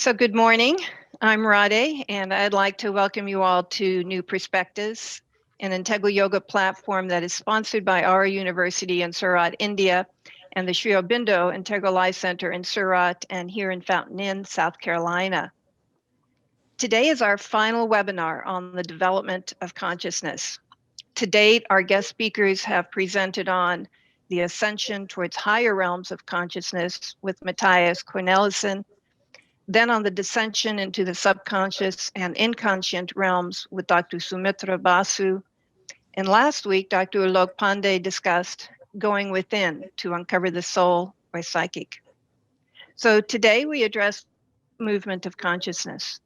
So good morning. I'm Radhe, and I'd like to welcome you all to New Perspectives, an integral yoga platform that is sponsored by our university in Surat, India, and the Sri Aurobindo Integral Life Center in Surat and here in Fountain Inn, South Carolina. Today is our final webinar on the development of consciousness. To date, our guest speakers have presented on the ascension towards higher realms of consciousness with Matthias Cornelissen, then on the descension into the subconscious and inconscient realms with Dr. Sumitra Basu. And last week, Dr. Alok Pandey discussed going within to uncover the soul or psychic. So today we address movement of consciousness,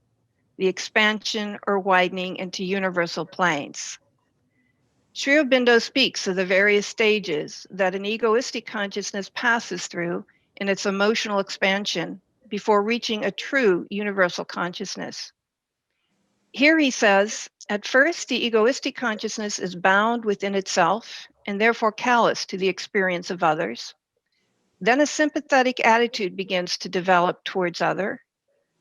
the expansion or widening into universal planes. Sri Aurobindo speaks of the various stages that an egoistic consciousness passes through in its emotional expansion before reaching a true universal consciousness. Here he says, at first, the egoistic consciousness is bound within itself and therefore callous to the experience of others. Then a sympathetic attitude begins to develop towards other,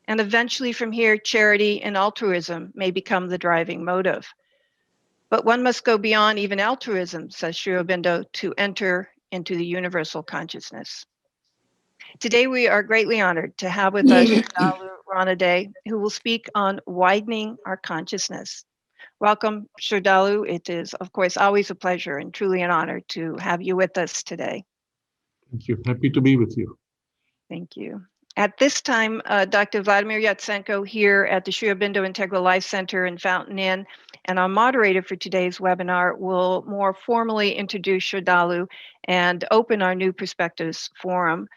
and eventually from here, charity and altruism may become the driving motive. But one must go beyond even altruism, says Sri Aurobindo, to enter into the universal consciousness. Today, we are greatly honored to have with us Sraddhalu Ranade, who will speak on widening our consciousness. Welcome, Sraddhalu. It is, of course, always a pleasure and truly an honor to have you with us today. Thank you. Happy to be with you. Thank you. At this time, Dr. Vladimir Yatsenko here at the Sri Aurobindo Integral Life Center in Fountain Inn, and our moderator for today's webinar will more formally introduce Sraddhalu and open our New Perspectives Forum.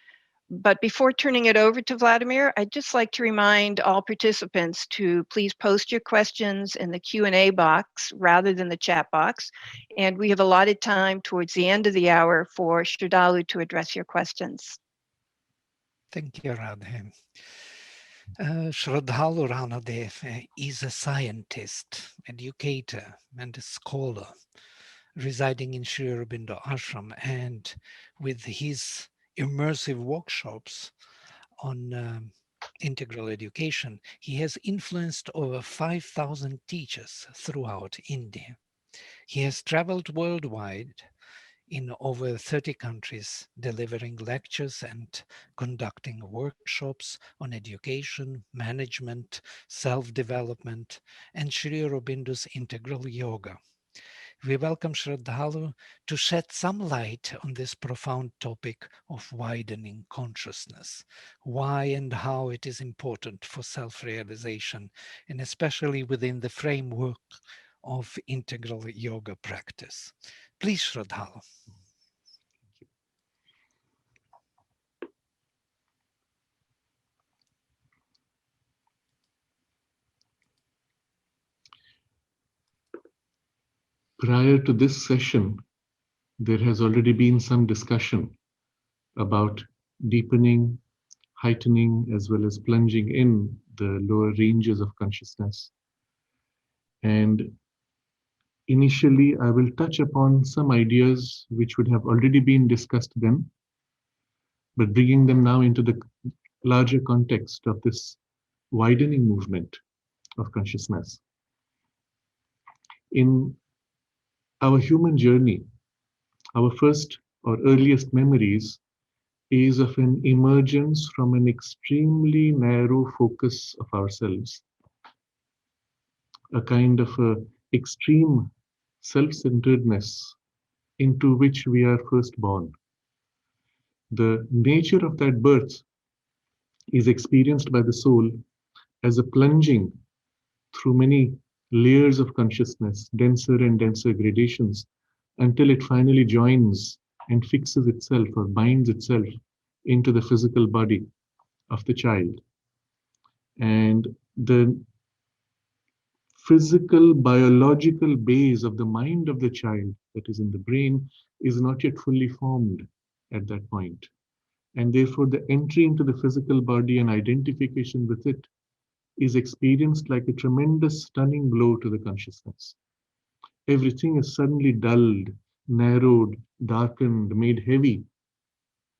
But before turning it over to Vladimir, I'd just like to remind all participants to please post your questions in the Q&A box rather than the chat box. And we have allotted time towards the end of the hour for Sraddhalu to address your questions. Thank you, Radhe. Sraddhalu Ranade is a scientist, educator, and a scholar residing in Sri Aurobindo Ashram, and with his immersive workshops on integral education, he has influenced over 5,000 teachers throughout India. He has traveled worldwide in over 30 countries, delivering lectures and conducting workshops on education, management, self-development, and Sri Aurobindo's integral yoga. We welcome Sraddhalu to shed some light on this profound topic of widening consciousness, why and how it is important for self-realization, and especially within the framework of integral yoga practice. Please, Sraddhalu. Prior to this session, there has already been some discussion about deepening, heightening, as well as plunging in the lower ranges of consciousness. And initially, I will touch upon some ideas which would have already been discussed then, but bringing them now into the larger context of this widening movement of consciousness. In our human journey, our first or earliest memories is of an emergence from an extremely narrow focus of ourselves, a kind of extreme self-centeredness into which we are first born. The nature of that birth is experienced by the soul as a plunging through many layers of consciousness, denser and denser gradations, until it finally joins and fixes itself or binds itself into the physical body of the child. And the physical, biological base of the mind of the child, that is in the brain, is not yet fully formed at that point. And therefore, the entry into the physical body and identification with it is experienced like a tremendous, stunning blow to the consciousness. Everything is suddenly dulled, narrowed, darkened, made heavy,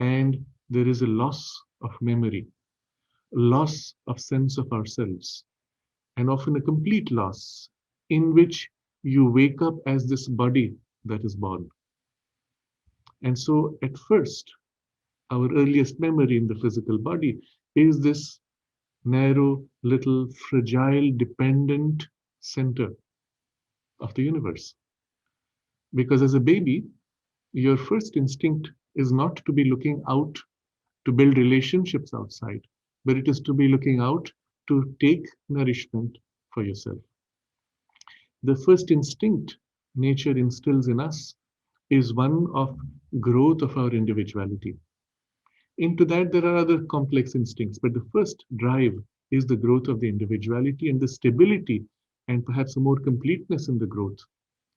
and there is a loss of memory. loss of sense of ourselves, and often a complete loss, in which you wake up as this body that is born. And so, at first, our earliest memory in the physical body is this narrow, little, fragile, dependent center of the universe. Because as a baby, your first instinct is not to be looking out to build relationships outside, but it is to be looking out to take nourishment for yourself. The first instinct nature instills in us is one of growth of our individuality. Into that, there are other complex instincts, but the first drive is the growth of the individuality and the stability and perhaps a more completeness in the growth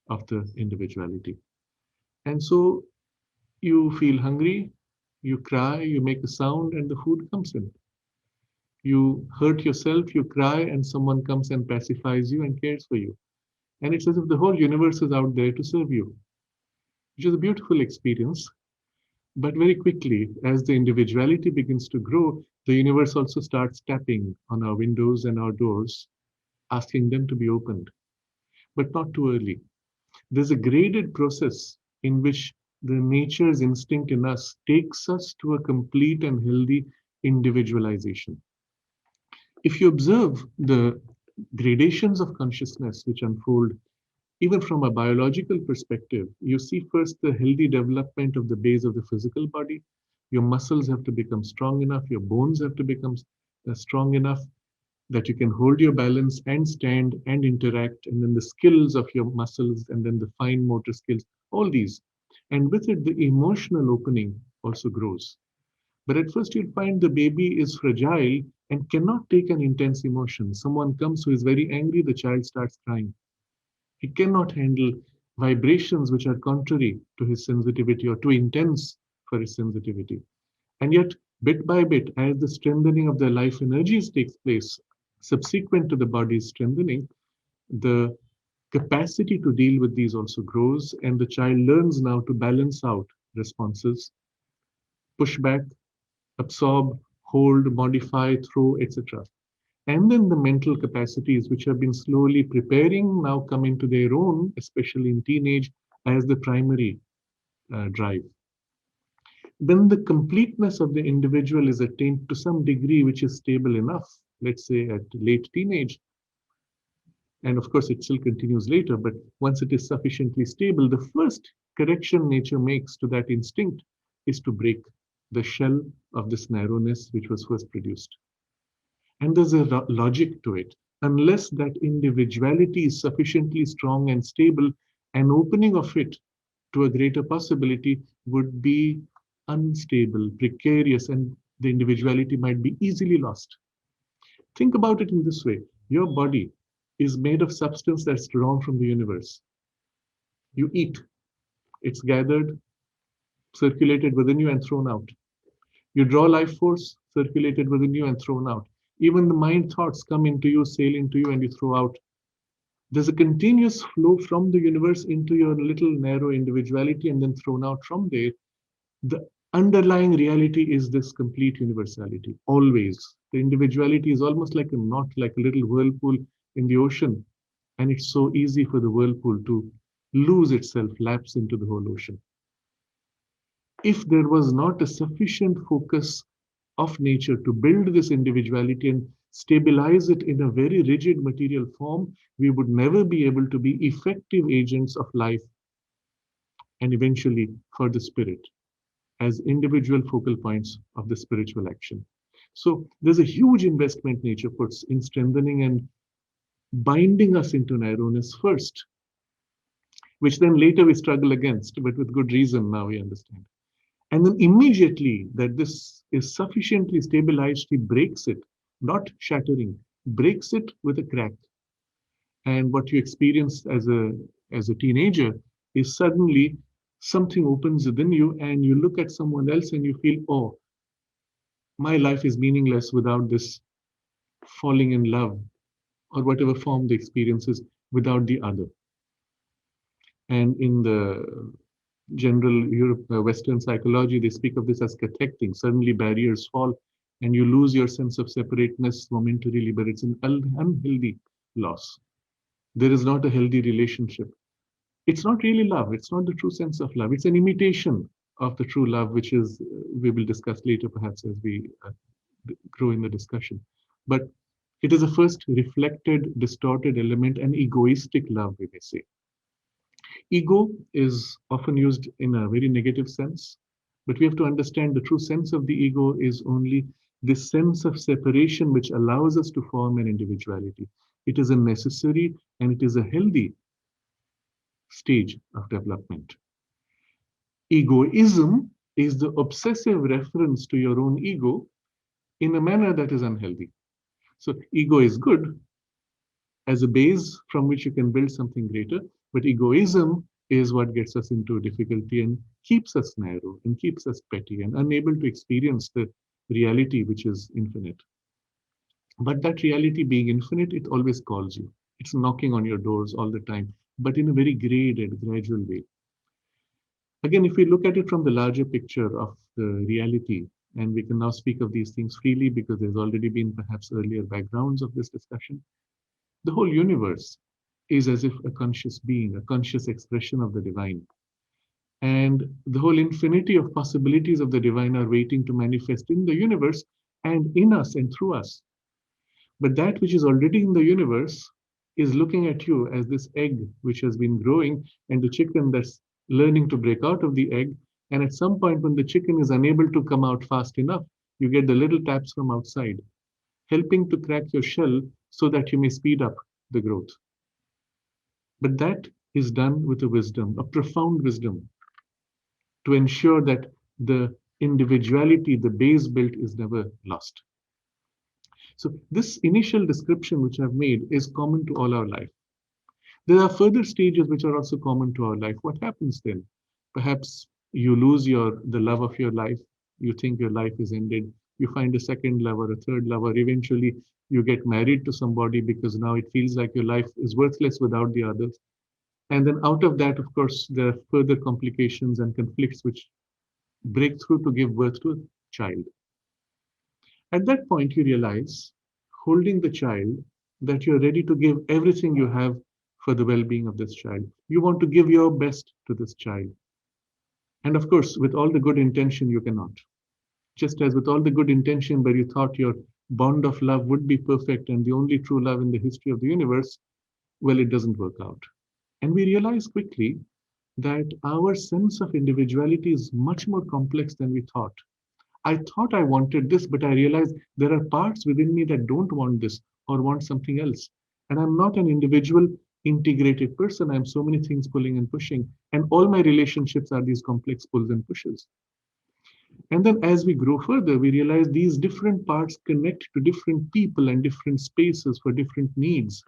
of the individuality. And so you feel hungry, you cry, you make a sound, and the food comes in. You hurt yourself, you cry, and someone comes and pacifies you and cares for you. And it's as if the whole universe is out there to serve you, which is a beautiful experience. But very quickly, as the individuality begins to grow, the universe also starts tapping on our windows and our doors, asking them to be opened, but not too early. There's a graded process in which the nature's instinct in us takes us to a complete and healthy individualization. If you observe the gradations of consciousness which unfold, even from a biological perspective, you see first the healthy development of the base of the physical body. Your muscles have to become strong enough, your bones have to become strong enough that you can hold your balance and stand and interact, and then the skills of your muscles, and then the fine motor skills, all these. And with it, the emotional opening also grows. But at first, you'll find the baby is fragile and cannot take an intense emotion. Someone comes who is very angry, the child starts crying. He cannot handle vibrations which are contrary to his sensitivity or too intense for his sensitivity. And yet, bit by bit, as the strengthening of the life energies takes place, subsequent to the body's strengthening, the capacity to deal with these also grows, and the child learns now to balance out responses, push back, absorb, hold, modify, throw, etc. And then the mental capacities, which have been slowly preparing, now come into their own, especially in teenage, as the primary drive. Then the completeness of the individual is attained to some degree which is stable enough, let's say at late teenage. And of course, it still continues later, but once it is sufficiently stable, the first correction nature makes to that instinct is to break the shell of this narrowness which was first produced. And there's a logic to it. Unless that individuality is sufficiently strong and stable, an opening of it to a greater possibility would be unstable, precarious, and the individuality might be easily lost. Think about it in this way. Your body is made of substance that's drawn from the universe. You eat, it's gathered, circulated within you, and thrown out. You draw life force, circulated within you, and thrown out. Even the mind thoughts come into you, sail into you, and you throw out. There's a continuous flow from the universe into your little narrow individuality and then thrown out from there. The underlying reality is this complete universality, always. The individuality is almost like a knot, like a little whirlpool in the ocean. And it's so easy for the whirlpool to lose itself, lapse into the whole ocean. If there was not a sufficient focus of nature to build this individuality and stabilize it in a very rigid material form, we would never be able to be effective agents of life and eventually for the spirit as individual focal points of the spiritual action. So there's a huge investment nature puts in strengthening and binding us into narrowness first, which then later we struggle against, but with good reason now we understand. And then immediately that this is sufficiently stabilized, he breaks it, not shattering, breaks it with a crack. And what you experience as a teenager is suddenly something opens within you and you look at someone else and you feel, oh, my life is meaningless without this falling in love or whatever form the experience is without the other. And in the general Western psychology, they speak of this as cathecting. Suddenly barriers fall and you lose your sense of separateness momentarily, but it's an unhealthy loss. There is not a healthy relationship. It's not really love. It's not the true sense of love. It's an imitation of the true love, which is, we will discuss later perhaps as we grow in the discussion. But it is a first reflected, distorted element, an egoistic love, we may say. Ego is often used in a very negative sense, but we have to understand the true sense of the ego is only this sense of separation which allows us to form an individuality. It is a necessary and it is a healthy stage of development. Egoism is the obsessive reference to your own ego in a manner that is unhealthy. So ego is good as a base from which you can build something greater, but egoism is what gets us into difficulty and keeps us narrow and keeps us petty and unable to experience the reality which is infinite. But that reality being infinite, it always calls you. It's knocking on your doors all the time, but in a very graded, gradual way. Again, if we look at it from the larger picture of the reality, and we can now speak of these things freely because there's already been perhaps earlier backgrounds of this discussion, the whole universe is as if a conscious being, a conscious expression of the divine. And the whole infinity of possibilities of the divine are waiting to manifest in the universe and in us and through us. But that which is already in the universe is looking at you as this egg which has been growing and the chicken that's learning to break out of the egg. And at some point, when the chicken is unable to come out fast enough, you get the little taps from outside, helping to crack your shell so that you may speed up the growth. But that is done with a wisdom, a profound wisdom, to ensure that the individuality, the base built, is never lost. So this initial description which I've made is common to all our life. There are further stages which are also common to our life. What happens then? Perhaps you lose the love of your life. You think your life is ended. You find a second love or a third love, or eventually you get married to somebody because now it feels like your life is worthless without the others. And then out of that, of course, there are further complications and conflicts which break through to give birth to a child. At that point, you realize, holding the child, that you're ready to give everything you have for the well-being of this child. You want to give your best to this child. And of course, with all the good intention, you cannot. Just as with all the good intention where you thought your bond of love would be perfect and the only true love in the history of the universe, well, it doesn't work out. And we realize quickly that our sense of individuality is much more complex than we thought. I thought I wanted this, but I realized there are parts within me that don't want this or want something else. And I'm not an individual integrated person. I'm so many things pulling and pushing. And all my relationships are these complex pulls and pushes. And then as we grow further, we realize these different parts connect to different people and different spaces for different needs.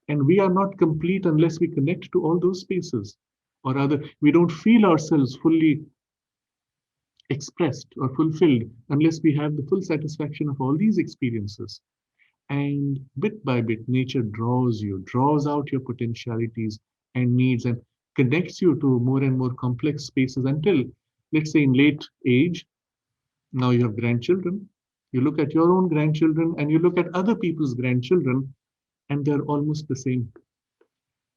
And we are not complete unless we connect to all those spaces. Or rather, we don't feel ourselves fully expressed or fulfilled unless we have the full satisfaction of all these experiences. And bit by bit, nature draws out your potentialities and needs and connects you to more and more complex spaces until, let's say, in late age, now you have grandchildren. You look at your own grandchildren and you look at other people's grandchildren, and they're almost the same.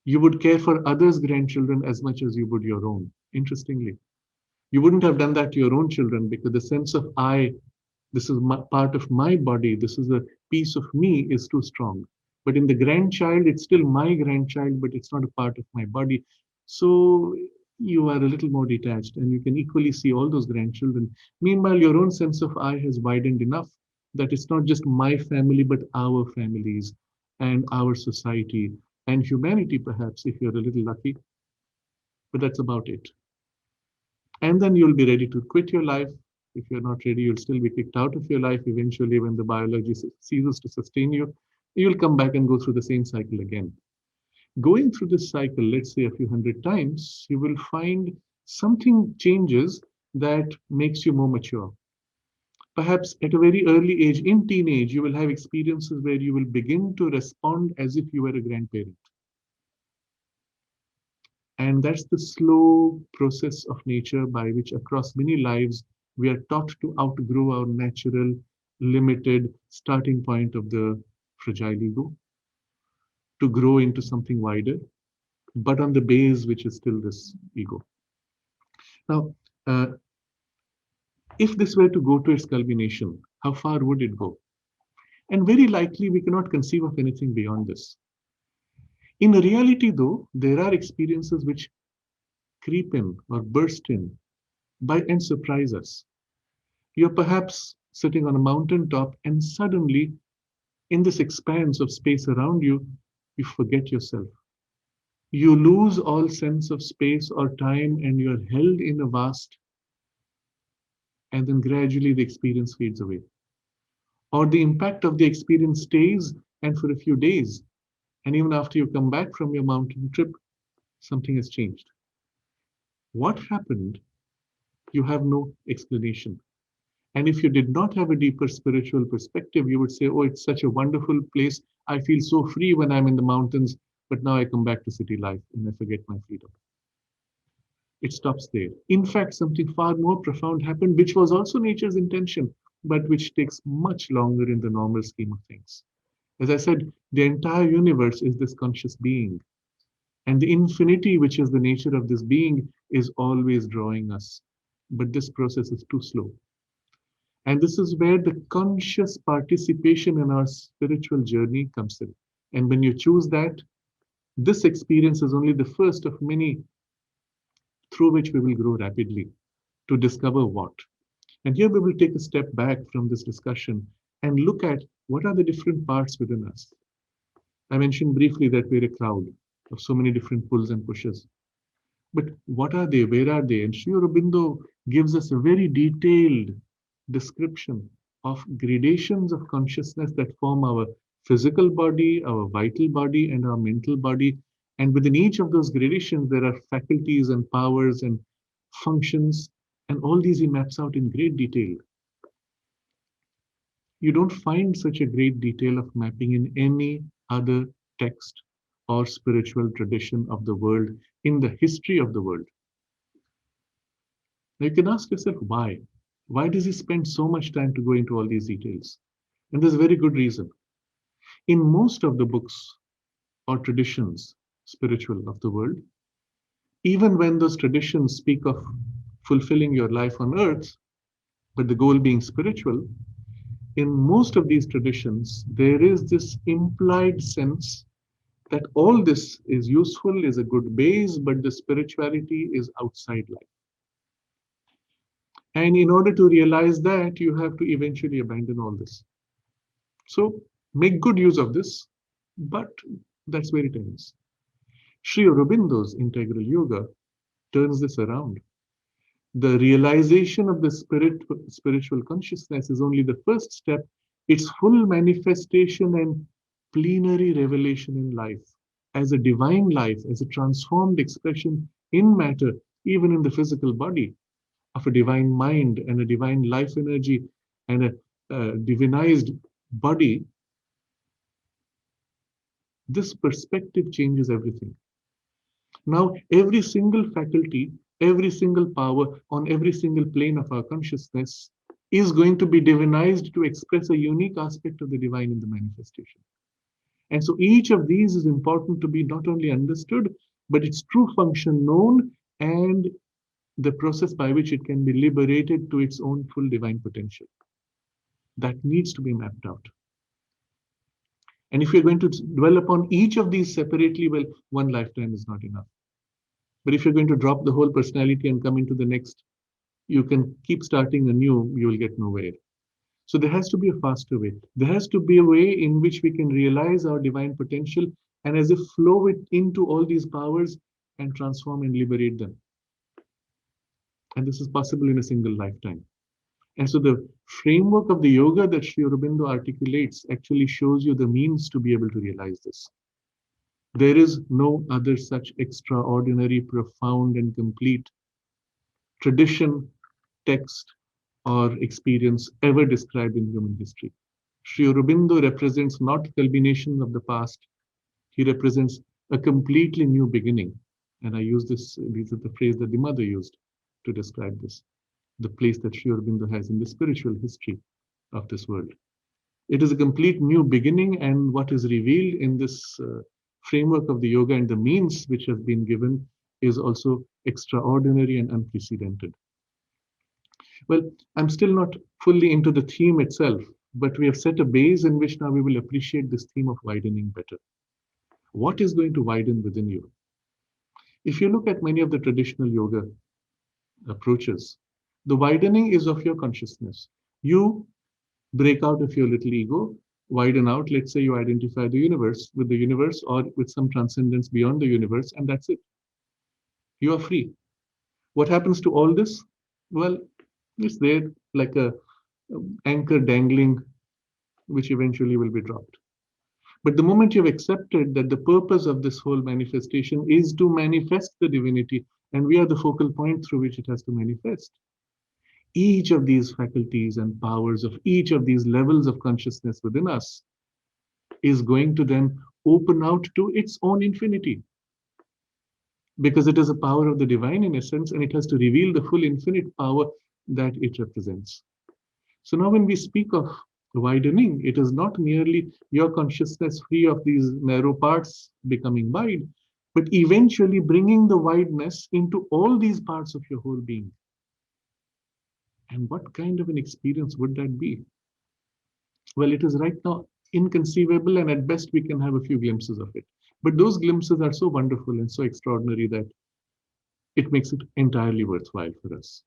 You would care for others' grandchildren as much as you would your own, interestingly. You wouldn't have done that to your own children because the sense of this is part of my body, this is a piece of me, is too strong. But in the grandchild, it's still my grandchild, but it's not a part of my body. So you are a little more detached and you can equally see all those grandchildren. Meanwhile, your own sense of I has widened enough that it's not just my family, but our families and our society and humanity, perhaps, if you're a little lucky. But that's about it. And then you'll be ready to quit your life. If you're not ready, you'll still be kicked out of your life eventually when the biology ceases to sustain you. You'll come back and go through the same cycle again. Going through this cycle, let's say a few hundred times, you will find something changes that makes you more mature. Perhaps at a very early age, in teenage, you will have experiences where you will begin to respond as if you were a grandparent. And that's the slow process of nature by which across many lives, we are taught to outgrow our natural limited starting point of the fragile ego to grow into something wider, but on the base which is still this ego. Now, if this were to go to its culmination, how far would it go? And very likely we cannot conceive of anything beyond this. In reality, though, there are experiences which creep in or burst in and surprise us. You're perhaps sitting on a mountaintop and suddenly, in this expanse of space around you, you forget yourself. You lose all sense of space or time and you're held in a vast, and then gradually the experience fades away. Or the impact of the experience stays and for a few days, and even after you come back from your mountain trip, something has changed. What happened? You have no explanation. And if you did not have a deeper spiritual perspective, you would say, oh, it's such a wonderful place. I feel so free when I'm in the mountains, but now I come back to city life and I forget my freedom. It stops there. In fact, something far more profound happened, which was also nature's intention, but which takes much longer in the normal scheme of things. As I said, the entire universe is this conscious being. And the infinity, which is the nature of this being, is always drawing us. But this process is too slow. And this is where the conscious participation in our spiritual journey comes in. And when you choose that, this experience is only the first of many through which we will grow rapidly to discover what. And here we will take a step back from this discussion and look at what are the different parts within us. I mentioned briefly that we're a crowd of so many different pulls and pushes. But what are they? Where are they? And Sri Aurobindo gives us a very detailed description of gradations of consciousness that form our physical body, our vital body, and our mental body. And within each of those gradations, there are faculties and powers and functions, and all these he maps out in great detail. You don't find such a great detail of mapping in any other text or spiritual tradition of the world in the history of the world. Now you can ask yourself why. Why does he spend so much time to go into all these details? And there's a very good reason. In most of the books or traditions, spiritual of the world, even when those traditions speak of fulfilling your life on earth, but the goal being spiritual, in most of these traditions, there is this implied sense that all this is useful, is a good base, but the spirituality is outside life. And in order to realize that, you have to eventually abandon all this. So make good use of this, but that's where it ends. Sri Aurobindo's Integral Yoga turns this around. The realization of the spiritual consciousness is only the first step. Its full manifestation and plenary revelation in life, as a divine life, as a transformed expression in matter, even in the physical body, of a divine mind and a divine life energy and a divinized body, this perspective changes everything. Now, every single faculty, every single power on every single plane of our consciousness is going to be divinized to express a unique aspect of the divine in the manifestation. And so each of these is important to be not only understood, but its true function known and the process by which it can be liberated to its own full divine potential. That needs to be mapped out. And if you're going to dwell upon each of these separately, well, one lifetime is not enough. But if you're going to drop the whole personality and come into the next, you can keep starting anew, you will get nowhere. So there has to be a faster way. There has to be a way in which we can realize our divine potential and as if flow it into all these powers and transform and liberate them. And this is possible in a single lifetime. And so the framework of the yoga that Sri Aurobindo articulates actually shows you the means to be able to realize this. There is no other such extraordinary, profound, and complete tradition, text, or experience ever described in human history. Sri Aurobindo represents not culmination of the past, he represents a completely new beginning. And I use these are the phrase that the mother used to describe this, the place that Sri Aurobindo has in the spiritual history of this world. It is a complete new beginning, and what is revealed in this framework of the yoga and the means which have been given is also extraordinary and unprecedented. Well, I'm still not fully into the theme itself, but we have set a base in which now we will appreciate this theme of widening better. What is going to widen within you? If you look at many of the traditional yoga approaches, the widening is of your consciousness. You break out of your little ego, widen out. Let's say you identify the universe or with some transcendence beyond the universe, and that's it. You are free. What happens to all this? Well, it's there like a anchor dangling, which eventually will be dropped. But the moment you've accepted that the purpose of this whole manifestation is to manifest the divinity, and we are the focal point through which it has to manifest, each of these faculties and powers of each of these levels of consciousness within us is going to then open out to its own infinity. Because it is a power of the divine in essence, and it has to reveal the full infinite power that it represents. So now when we speak of widening, it is not merely your consciousness free of these narrow parts becoming wide, but eventually bringing the wideness into all these parts of your whole being. And what kind of an experience would that be? Well, it is right now inconceivable, and at best we can have a few glimpses of it. But those glimpses are so wonderful and so extraordinary that it makes it entirely worthwhile for us.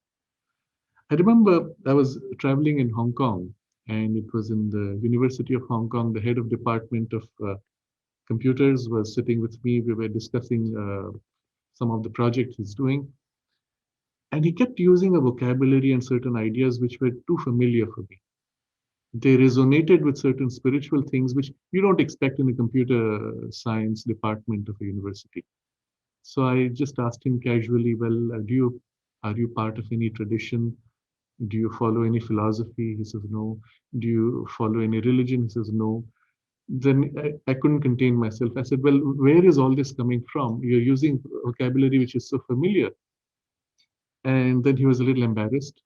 I remember I was traveling in Hong Kong, and it was in the University of Hong Kong. The head of department of computers was sitting with me. We were discussing some of the project he's doing. And he kept using a vocabulary and certain ideas which were too familiar for me. They resonated with certain spiritual things which you don't expect in a computer science department of a university. So I just asked him casually, well, are you part of any tradition? Do you follow any philosophy? He says, no. Do you follow any religion? He says, no. Then I couldn't contain myself. I said, well, where is all this coming from? You're using vocabulary which is so familiar. And then he was a little embarrassed.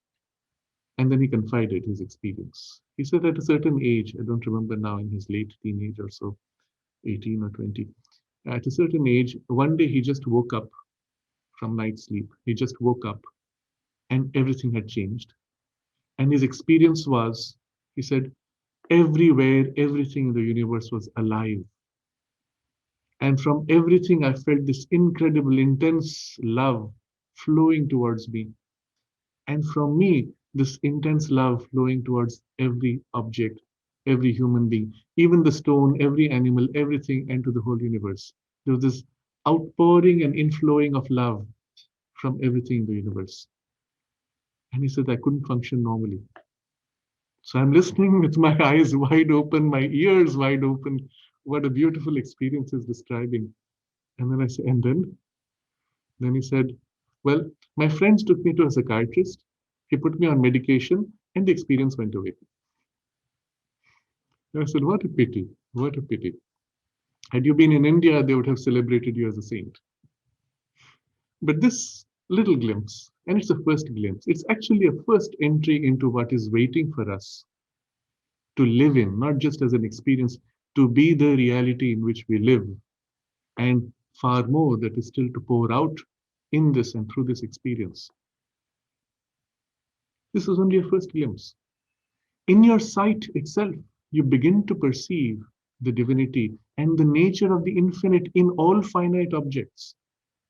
And then he confided his experience. He said at a certain age, I don't remember now, in his late teenage or so, 18 or 20, at a certain age, one day he just woke up from night sleep. He just woke up and everything had changed. And his experience was, he said, everywhere, everything in the universe was alive. And from everything, I felt this incredible, intense love flowing towards me. And from me, this intense love flowing towards every object, every human being, even the stone, every animal, everything, and to the whole universe. There was this outpouring and inflowing of love from everything in the universe. And he said, I couldn't function normally. So I'm listening with my eyes wide open, my ears wide open. What a beautiful experience he's describing. And then I said, and then he said, well, my friends took me to a psychiatrist. He put me on medication and the experience went away. And I said, what a pity, what a pity. Had you been in India, they would have celebrated you as a saint. But this little glimpse, and it's a first glimpse, it's actually a first entry into what is waiting for us to live in, not just as an experience, to be the reality in which we live, and far more that is still to pour out in this and through this experience. This is only a first glimpse. In your sight itself, you begin to perceive the divinity and the nature of the infinite in all finite objects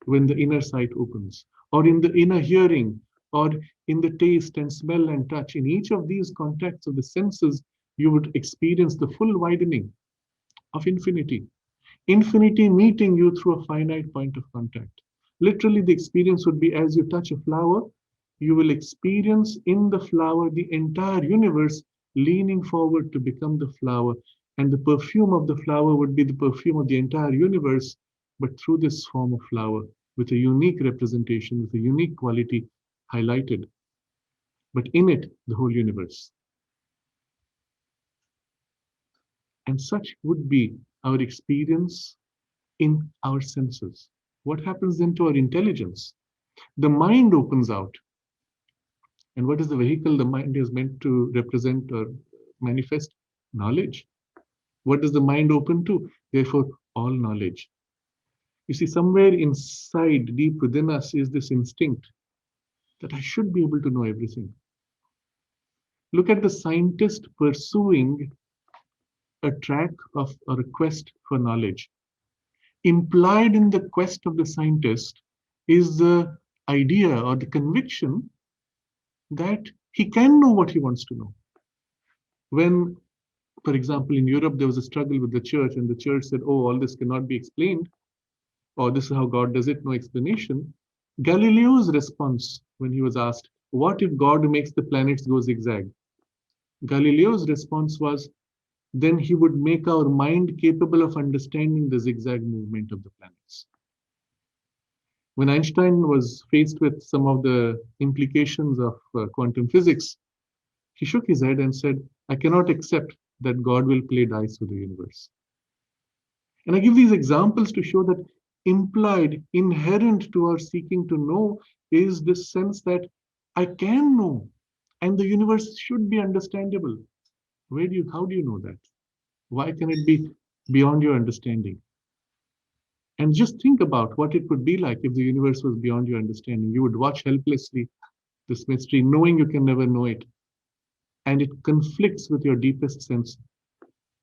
when the inner sight opens, or in the inner hearing, or in the taste and smell and touch. In each of these contacts of the senses, you would experience the full widening of infinity. Infinity meeting you through a finite point of contact. Literally, the experience would be as you touch a flower, you will experience in the flower the entire universe leaning forward to become the flower. And the perfume of the flower would be the perfume of the entire universe, but through this form of flower, with a unique representation, with a unique quality highlighted. But in it, the whole universe. And such would be our experience in our senses. What happens then to our intelligence? The mind opens out. And what is the vehicle the mind is meant to represent or manifest? Knowledge. What does the mind open to? Therefore, all knowledge. You see, somewhere inside, deep within us, is this instinct that I should be able to know everything. Look at the scientist pursuing a track of or a quest for knowledge. Implied in the quest of the scientist is the idea or the conviction that he can know what he wants to know. When, for example, in Europe, there was a struggle with the church, and the church said, oh, all this cannot be explained, or this is how God does it, no explanation. Galileo's response when he was asked, what if God makes the planets go zigzag? Galileo's response was, then he would make our mind capable of understanding the zigzag movement of the planets. When Einstein was faced with some of the implications of quantum physics, he shook his head and said, I cannot accept that God will play dice with the universe. And I give these examples to show that implied, inherent to our seeking to know is this sense that I can know and the universe should be understandable. How do you know that? Why can it be beyond your understanding? And just think about what it would be like if the universe was beyond your understanding. You would watch helplessly this mystery, knowing you can never know it. And it conflicts with your deepest sense.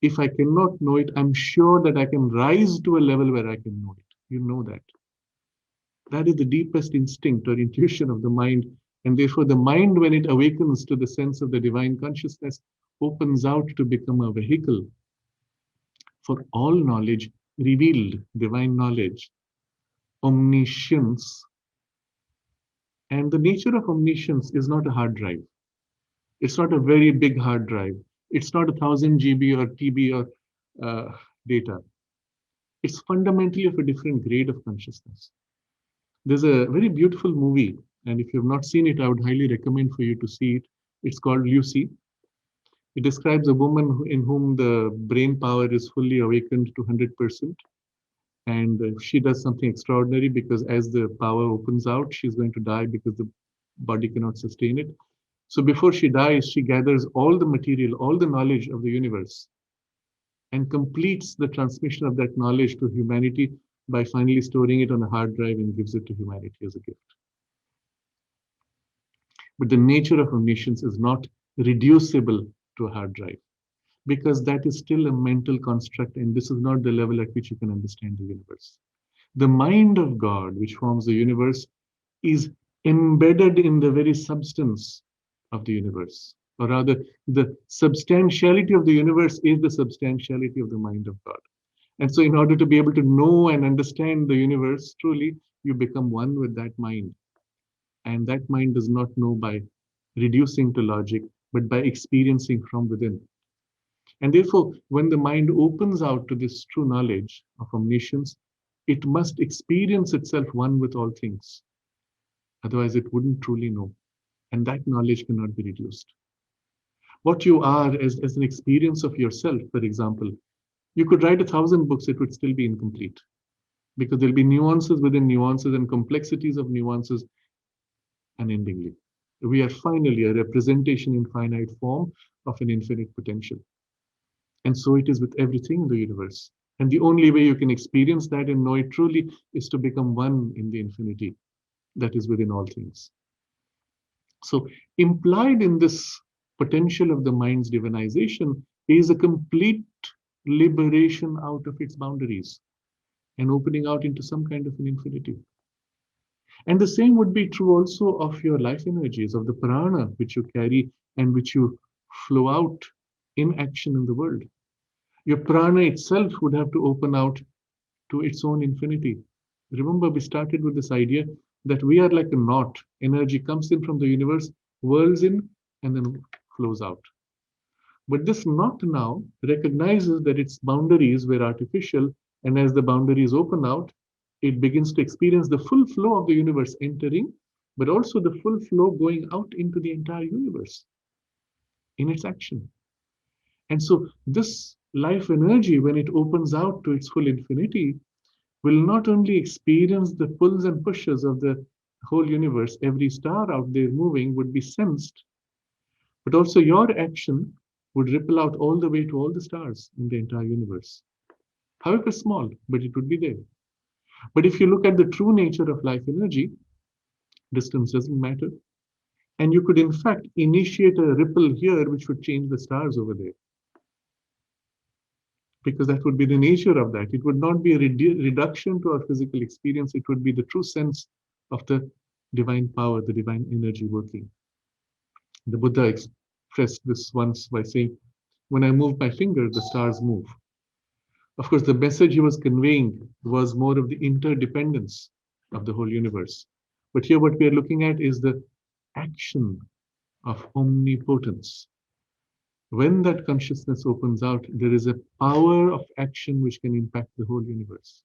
If I cannot know it, I'm sure that I can rise to a level where I can know it. You know that. That is the deepest instinct or intuition of the mind. And therefore, the mind, when it awakens to the sense of the divine consciousness, opens out to become a vehicle for all knowledge, revealed divine knowledge, omniscience. And the nature of omniscience is not a hard drive. It's not a very big hard drive. It's not 1,000 GB or TB or data. It's fundamentally of a different grade of consciousness. There's a very beautiful movie, and if you have not seen it, I would highly recommend for you to see it. It's called Lucy. It describes a woman in whom the brain power is fully awakened to 100%. And she does something extraordinary because as the power opens out, she's going to die because the body cannot sustain it. So before she dies, she gathers all the material, all the knowledge of the universe, and completes the transmission of that knowledge to humanity by finally storing it on a hard drive and gives it to humanity as a gift. But the nature of omniscience is not reducible to a hard drive, because that is still a mental construct, and this is not the level at which you can understand the universe. The mind of God, which forms the universe, is embedded in the very substance of the universe. Or rather, the substantiality of the universe is the substantiality of the mind of God. And so in order to be able to know and understand the universe truly, you become one with that mind. And that mind does not know by reducing to logic, but by experiencing from within. And therefore, when the mind opens out to this true knowledge of omniscience, it must experience itself one with all things. Otherwise, it wouldn't truly know. And that knowledge cannot be reduced. What you are as an experience of yourself, for example, you could write 1,000 books, it would still be incomplete. Because there'll be nuances within nuances and complexities of nuances unendingly. We are finally a representation in finite form of an infinite potential. And so it is with everything in the universe. And the only way you can experience that and know it truly is to become one in the infinity that is within all things. So implied in this potential of the mind's divinization is a complete liberation out of its boundaries and opening out into some kind of an infinity. And the same would be true also of your life energies, of the prana which you carry and which you flow out in action in the world. Your prana itself would have to open out to its own infinity. Remember, we started with this idea that we are like a knot. Energy comes in from the universe, whirls in, and then flows out. But this knot now recognizes that its boundaries were artificial, and as the boundaries open out, it begins to experience the full flow of the universe entering, but also the full flow going out into the entire universe in its action. And so this life energy, when it opens out to its full infinity, will not only experience the pulls and pushes of the whole universe, every star out there moving would be sensed, but also your action would ripple out all the way to all the stars in the entire universe. However small, but it would be there. But if you look at the true nature of life energy, distance doesn't matter. And you could, in fact, initiate a ripple here which would change the stars over there. Because that would be the nature of that. It would not be a reduction to our physical experience. It would be the true sense of the divine power, the divine energy working. The Buddha expressed this once by saying, when I move my finger, the stars move. Of course, the message he was conveying was more of the interdependence of the whole universe. But here what we are looking at is the action of omnipotence. When that consciousness opens out, there is a power of action which can impact the whole universe.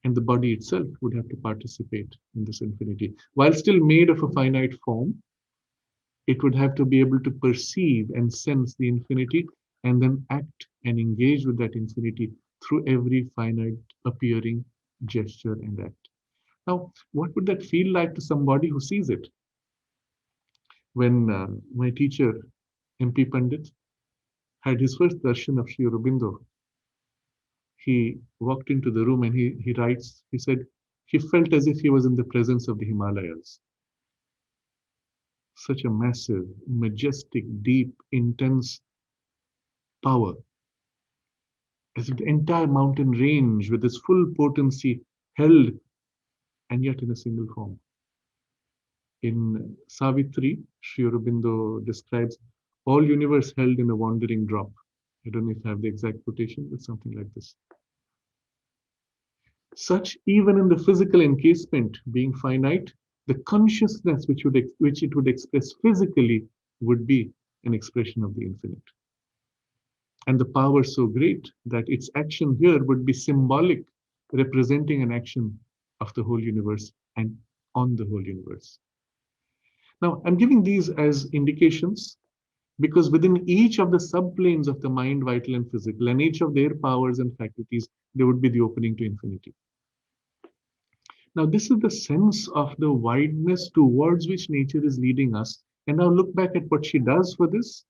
And the body itself would have to participate in this infinity. While still made of a finite form, it would have to be able to perceive and sense the infinity and then act and engage with that infinity through every finite appearing gesture and act. Now, what would that feel like to somebody who sees it? When my teacher, MP Pandit, had his first darshan of Sri Aurobindo, he walked into the room and he writes, he said, he felt as if he was in the presence of the Himalayas. Such a massive, majestic, deep, intense power, as if the entire mountain range with its full potency held and yet in a single form. In Savitri, Sri Aurobindo describes all universe held in a wandering drop. I don't know if I have the exact quotation, but something like this. Such, even in the physical encasement being finite, the consciousness which it would express physically would be an expression of the infinite. And the power so great that its action here would be symbolic, representing an action of the whole universe and on the whole universe. Now, I'm giving these as indications because within each of the subplanes of the mind, vital and physical, and each of their powers and faculties, there would be the opening to infinity. Now, this is the sense of the wideness towards which nature is leading us. And now look back at what she does for this.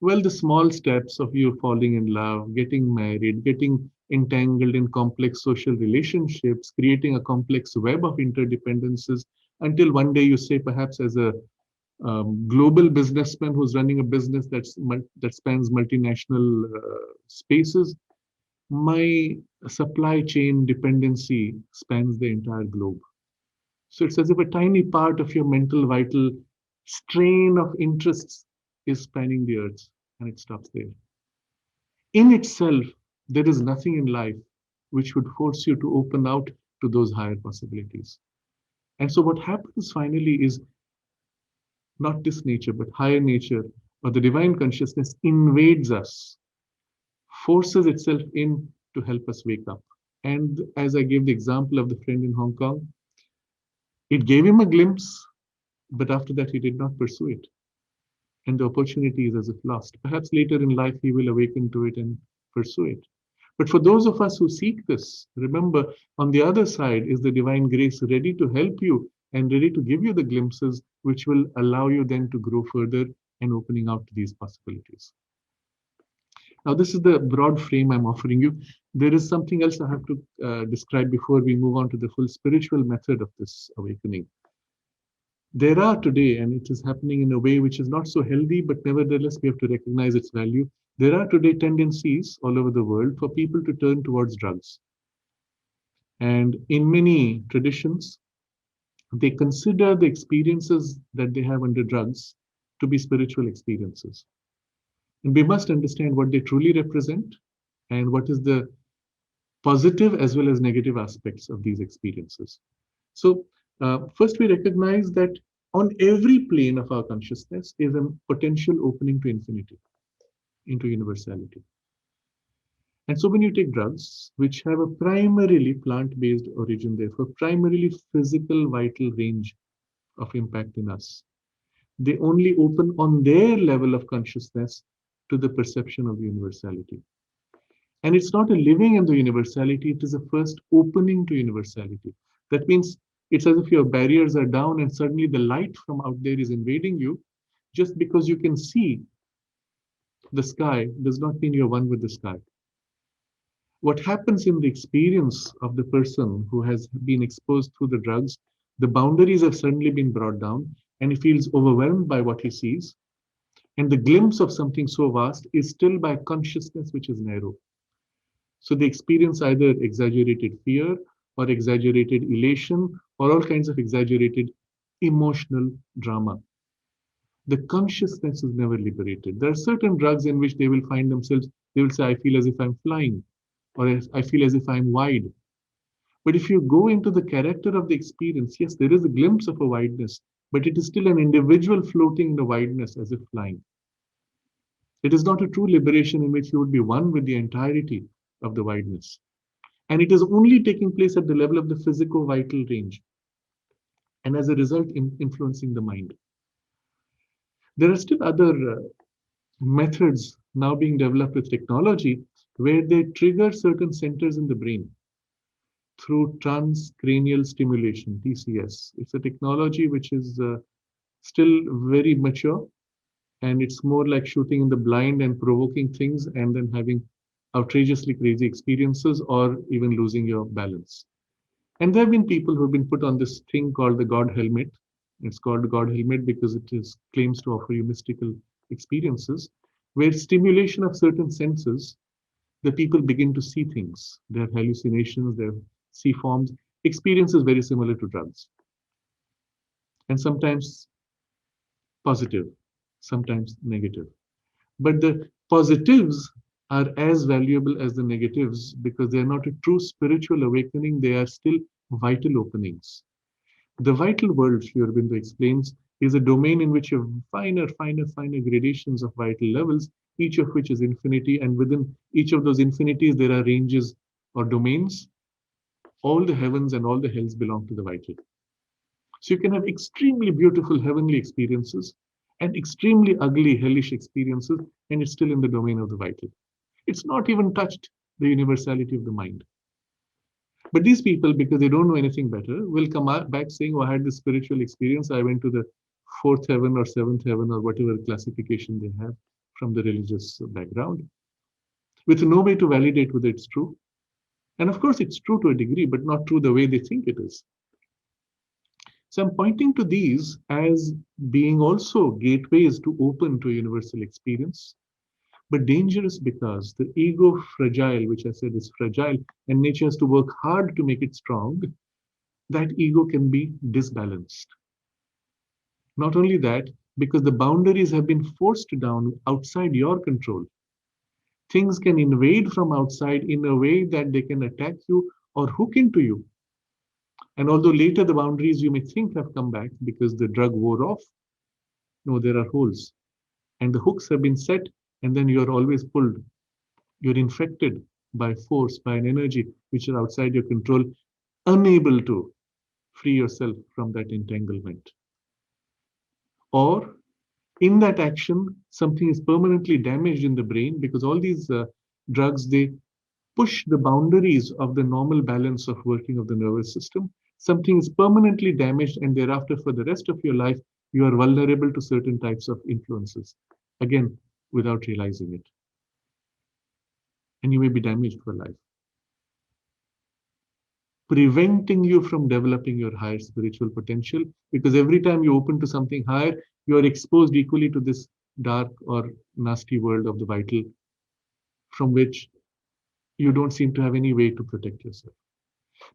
Well, the small steps of you falling in love, getting married, getting entangled in complex social relationships, creating a complex web of interdependencies, until one day you say, perhaps as a global businessman who's running a business that spans multinational spaces, my supply chain dependency spans the entire globe. So it's as if a tiny part of your mental vital strain of interests is spanning the earth, and it stops there. In itself, there is nothing in life which would force you to open out to those higher possibilities. And so what happens finally is not this nature, but higher nature or the divine consciousness invades us, forces itself in to help us wake up. And as I gave the example of the friend in Hong Kong, it gave him a glimpse, but after that he did not pursue it. And the opportunity is as if lost. Perhaps later in life he will awaken to it and pursue it. But for those of us who seek this, remember, on the other side is the divine grace ready to help you and ready to give you the glimpses which will allow you then to grow further and opening out to these possibilities. Now, this is the broad frame I'm offering you. There is something else I have to describe before we move on to the full spiritual method of this awakening. There are today, and it is happening in a way which is not so healthy, but nevertheless we have to recognize its value. There are today tendencies all over the world for people to turn towards drugs. And in many traditions, they consider the experiences that they have under drugs to be spiritual experiences. And we must understand what they truly represent and what is the positive as well as negative aspects of these experiences. So first we recognize that on every plane of our consciousness is a potential opening to infinity, into universality. And so when you take drugs, which have a primarily plant-based origin, therefore primarily physical vital range of impact in us, they only open on their level of consciousness to the perception of universality. And it's not a living in the universality, it is a first opening to universality. That means it's as if your barriers are down and suddenly the light from out there is invading you, just because you can see the sky does not mean you're one with the sky. What happens in the experience of the person who has been exposed through the drugs, the boundaries have suddenly been brought down and he feels overwhelmed by what he sees. And the glimpse of something so vast is still by consciousness which is narrow. So they experience either exaggerated fear or exaggerated elation or all kinds of exaggerated emotional drama. The consciousness is never liberated. There are certain drugs in which they will find themselves, they will say, I feel as if I'm flying, or I feel as if I'm wide. But if you go into the character of the experience, yes, there is a glimpse of a wideness, but it is still an individual floating in the wideness as if flying. It is not a true liberation in which you would be one with the entirety of the wideness. And it is only taking place at the level of the physical vital range. And as a result, influencing the mind. There are still other methods now being developed with technology where they trigger certain centers in the brain through transcranial stimulation, TCS. It's a technology which is still very mature, and it's more like shooting in the blind and provoking things and then having outrageously crazy experiences or even losing your balance. And there have been people who have been put on this thing called the God helmet. It's called God helmet because it is claims to offer you mystical experiences, where stimulation of certain senses, the people begin to see things. Their hallucinations, their see forms, experiences very similar to drugs. And sometimes positive, sometimes negative. But the positives are as valuable as the negatives because they are not a true spiritual awakening, they are still vital openings. The vital world, Sri Aurobindo explains, is a domain in which you have finer gradations of vital levels, each of which is infinity, and within each of those infinities there are ranges or domains. All the heavens and all the hells belong to the vital. So you can have extremely beautiful heavenly experiences and extremely ugly hellish experiences, and it's still in the domain of the vital. It's not even touched the universality of the mind. But these people, because they don't know anything better, will come back saying, oh, I had this spiritual experience. I went to the fourth heaven or seventh heaven or whatever classification they have from the religious background, with no way to validate whether it's true. And of course, it's true to a degree, but not true the way they think it is. So I'm pointing to these as being also gateways to open to a universal experience, but dangerous because the ego fragile, which I said is fragile, and nature has to work hard to make it strong, that ego can be disbalanced. Not only that, because the boundaries have been forced down outside your control. Things can invade from outside in a way that they can attack you or hook into you. And although later the boundaries you may think have come back because the drug wore off, no, there are holes. And the hooks have been set, and then you're always pulled. You're infected by force, by an energy which is outside your control, unable to free yourself from that entanglement. Or in that action, something is permanently damaged in the brain because all these drugs, they push the boundaries of the normal balance of working of the nervous system. Something is permanently damaged, and thereafter, for the rest of your life, you are vulnerable to certain types of influences, again, without realizing it. And you may be damaged for life, preventing you from developing your higher spiritual potential, because every time you open to something higher, you are exposed equally to this dark or nasty world of the vital, from which you don't seem to have any way to protect yourself.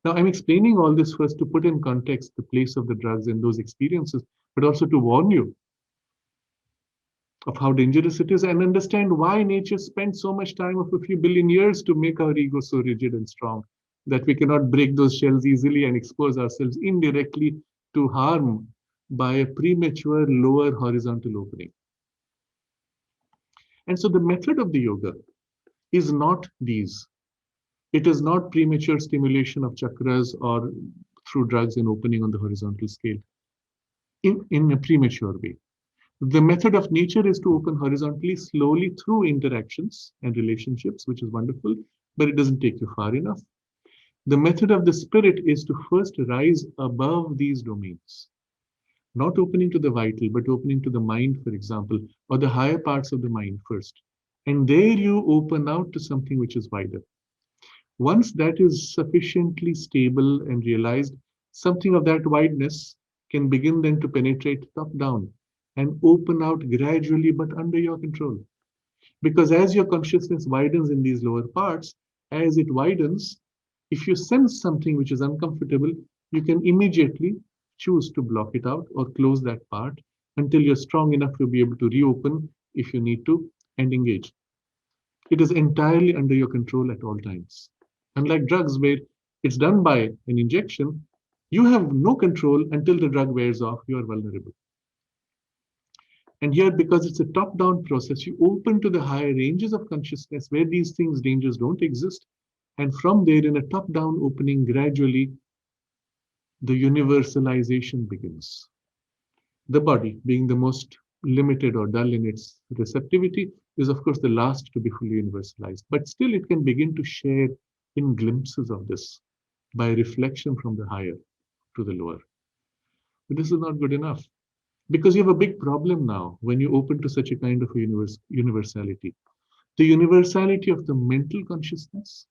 Now, I'm explaining all this first to put in context the place of the drugs and those experiences, but also to warn you of how dangerous it is and understand why nature spent so much time of a few billion years to make our ego so rigid and strong that we cannot break those shells easily and expose ourselves indirectly to harm by a premature lower horizontal opening. And so the method of the yoga is not these. It is not premature stimulation of chakras or through drugs and opening on the horizontal scale in a premature way. The method of nature is to open horizontally, slowly through interactions and relationships, which is wonderful, but it doesn't take you far enough. The method of the spirit is to first rise above these domains, not opening to the vital, but opening to the mind, for example, or the higher parts of the mind first. And there you open out to something which is wider. Once that is sufficiently stable and realized, something of that wideness can begin then to penetrate top down and open out gradually but under your control. Because as your consciousness widens in these lower parts, as it widens, if you sense something which is uncomfortable, you can immediately choose to block it out or close that part until you're strong enough to be able to reopen if you need to and engage. It is entirely under your control at all times. Unlike drugs, where it's done by an injection, you have no control until the drug wears off, you are vulnerable. And here, because it's a top-down process, you open to the higher ranges of consciousness where these things, dangers don't exist. And from there, in a top-down opening, gradually, the universalization begins. The body, being the most limited or dull in its receptivity, is of course the last to be fully universalized. But still, it can begin to share in glimpses of this by reflection from the higher to the lower. But this is not good enough. Because you have a big problem now when you open to such a kind of a universality. The universality of the mental consciousness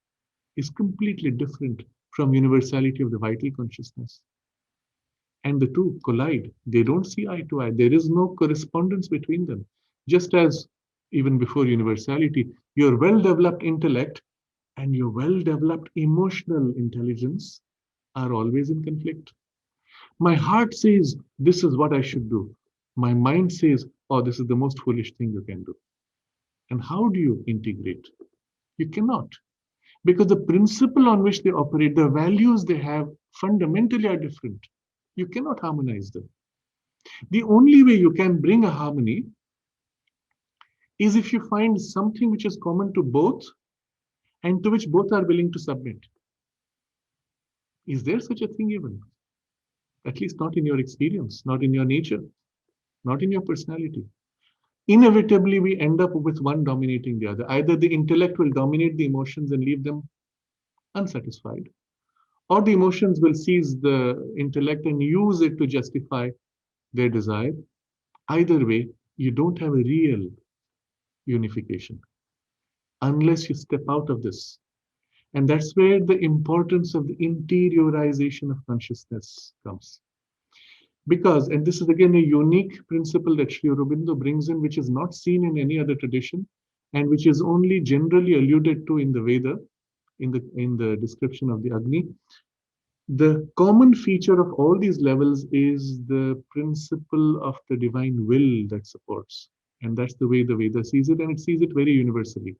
is completely different from universality of the vital consciousness. And the two collide. They don't see eye to eye. There is no correspondence between them. Just as even before universality, your well-developed intellect and your well-developed emotional intelligence are always in conflict. My heart says, this is what I should do. My mind says, oh, this is the most foolish thing you can do. And how do you integrate? You cannot. Because the principle on which they operate, the values they have fundamentally are different. You cannot harmonize them. The only way you can bring a harmony is if you find something which is common to both and to which both are willing to submit. Is there such a thing even? At least not in your experience, not in your nature, not in your personality. Inevitably, we end up with one dominating the other. Either the intellect will dominate the emotions and leave them unsatisfied, or the emotions will seize the intellect and use it to justify their desire. Either way, you don't have a real unification unless you step out of this. And that's where the importance of the interiorization of consciousness comes. Because, and this is again a unique principle that Sri Aurobindo brings in, which is not seen in any other tradition, and which is only generally alluded to in the Veda, in the description of the Agni. The common feature of all these levels is the principle of the divine will that supports. And that's the way the Veda sees it, and it sees it very universally.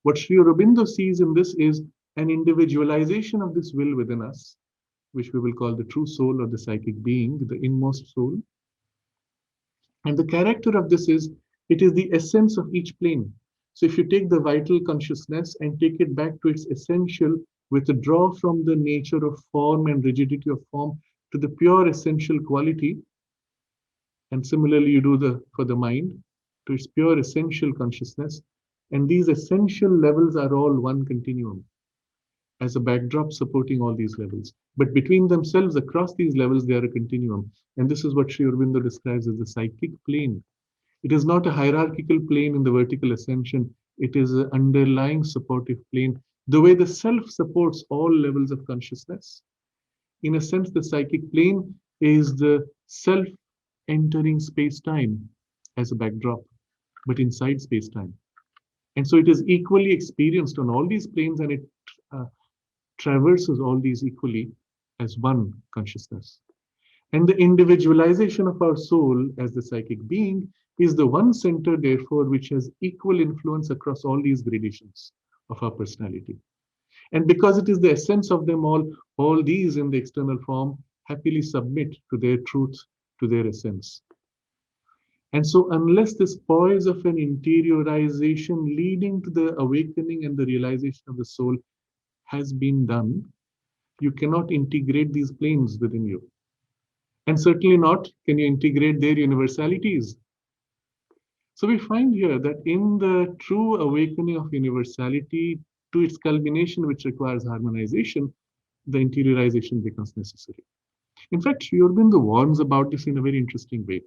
What Sri Aurobindo sees in this is an individualization of this will within us, which we will call the true soul or the psychic being, the inmost soul. And the character of this is, it is the essence of each plane. So if you take the vital consciousness and take it back to its essential, withdraw from the nature of form and rigidity of form to the pure essential quality, and similarly you do for the mind, to its pure essential consciousness, and these essential levels are all one continuum, as a backdrop supporting all these levels. But between themselves, across these levels, they are a continuum. And this is what Sri Aurobindo describes as the psychic plane. It is not a hierarchical plane in the vertical ascension. It is an underlying supportive plane. The way the self supports all levels of consciousness. In a sense, the psychic plane is the self entering space-time as a backdrop, but inside space-time. And so it is equally experienced on all these planes, and it traverses all these equally as one consciousness. And the individualization of our soul as the psychic being is the one center, therefore, which has equal influence across all these gradations of our personality. And because it is the essence of them all these in the external form happily submit to their truth, to their essence. And so unless this poise of an interiorization leading to the awakening and the realization of the soul has been done, you cannot integrate these planes within you. And certainly not can you integrate their universalities. So we find here that in the true awakening of universality to its culmination, which requires harmonization, the interiorization becomes necessary. In fact, Sri Aurobindo warns about this in a very interesting way.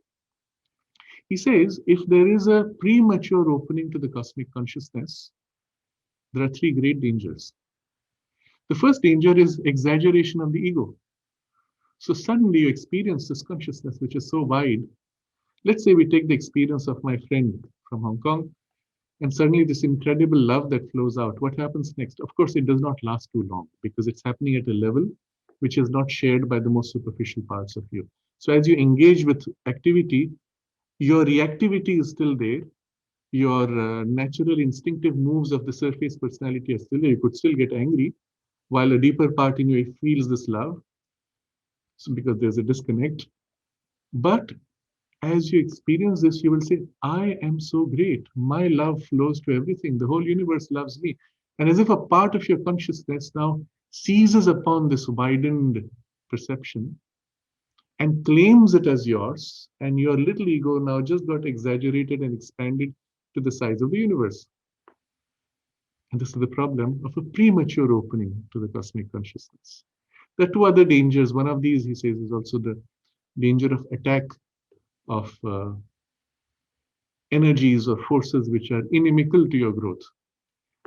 He says, if there is a premature opening to the cosmic consciousness, there are three great dangers. The first danger is exaggeration of the ego. So suddenly you experience this consciousness, which is so wide. Let's say we take the experience of my friend from Hong Kong, and suddenly this incredible love that flows out. What happens next? Of course, it does not last too long because it's happening at a level which is not shared by the most superficial parts of you. So as you engage with activity, your reactivity is still there. Your natural instinctive moves of the surface personality are still there. You could still get angry while a deeper part in you feels this love. So because there's a disconnect. But as you experience this, you will say, I am so great. My love flows to everything. The whole universe loves me. And as if a part of your consciousness now seizes upon this widened perception and claims it as yours, and your little ego now just got exaggerated and expanded to the size of the universe. And this is the problem of a premature opening to the cosmic consciousness. There are two other dangers. One of these, he says, is also the danger of attack of energies or forces which are inimical to your growth.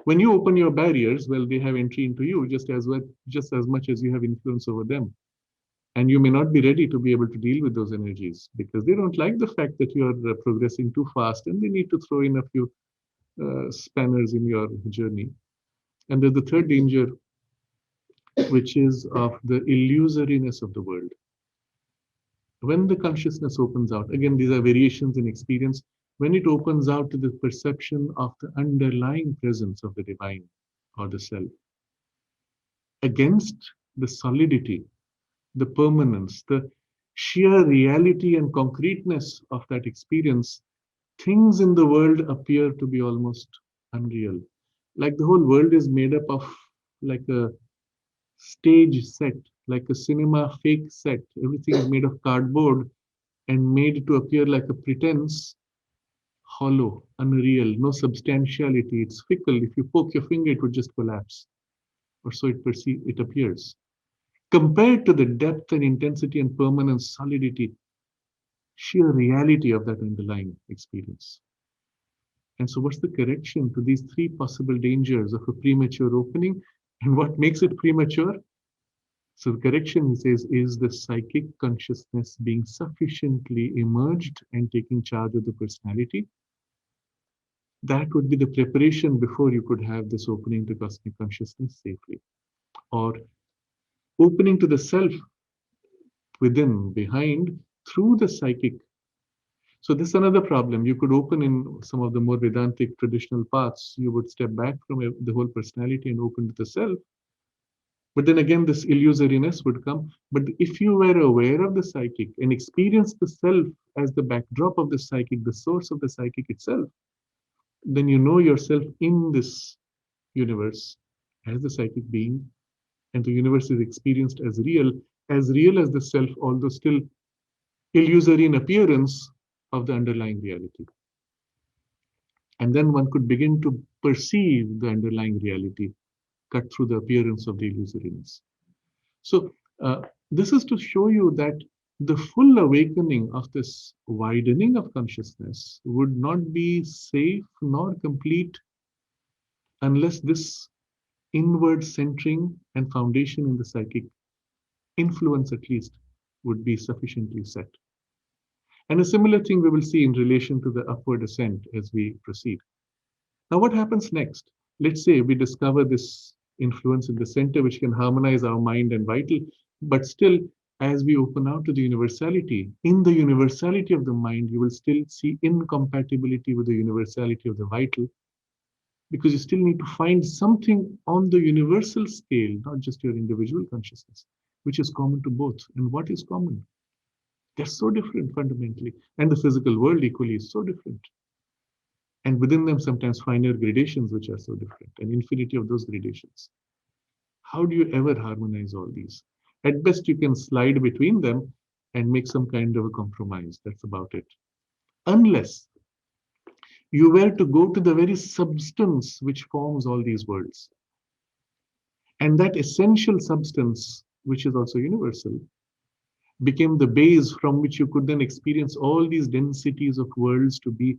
When you open your barriers, well, they have entry into you just as much as you have influence over them. And you may not be ready to be able to deal with those energies because they don't like the fact that you are progressing too fast, and they need to throw in a few spanners in your journey. And there's the third danger, which is of the illusoriness of the world. When the consciousness opens out, again, these are variations in experience, when it opens out to the perception of the underlying presence of the divine or the self, against the solidity, the permanence, the sheer reality and concreteness of that experience, things in the world appear to be almost unreal. Like the whole world is made up of like a stage set, like a cinema fake set. Everything is made of cardboard and made to appear like a pretense, hollow, unreal, no substantiality. It's fickle. If you poke your finger, it would just collapse. Or so it appears. Compared to the depth and intensity and permanence, solidity, sheer reality of that underlying experience. And so what's the correction to these three possible dangers of a premature opening? And what makes it premature? So the correction, he says, is the psychic consciousness being sufficiently emerged and taking charge of the personality. That would be the preparation before you could have this opening to cosmic consciousness safely. Or opening to the self within, behind, through the psychic. So this is another problem. You could open in some of the more Vedantic traditional paths. You would step back from the whole personality and open to the self. But then again, this illusoriness would come. But if you were aware of the psychic and experienced the self as the backdrop of the psychic, the source of the psychic itself, then you know yourself in this universe as the psychic being, and the universe is experienced as real as the self, although still illusory in appearance of the underlying reality. And then one could begin to perceive the underlying reality cut through the appearance of the illusoriness. So this is to show you that the full awakening of this widening of consciousness would not be safe nor complete unless this inward centering and foundation in the psychic influence at least would be sufficiently set. And a similar thing we will see in relation to the upward ascent as we proceed. Now, what happens next? Let's say we discover this influence in the center, which can harmonize our mind and vital, but still, as we open out to the universality, in the universality of the mind, you will still see incompatibility with the universality of the vital, because you still need to find something on the universal scale, not just your individual consciousness, which is common to both. And what is common? They're so different fundamentally. And the physical world equally is so different. And within them, sometimes finer gradations, which are so different, an infinity of those gradations. How do you ever harmonize all these? At best, you can slide between them and make some kind of a compromise. That's about it. Unless you were to go to the very substance which forms all these worlds. And that essential substance, which is also universal, became the base from which you could then experience all these densities of worlds to be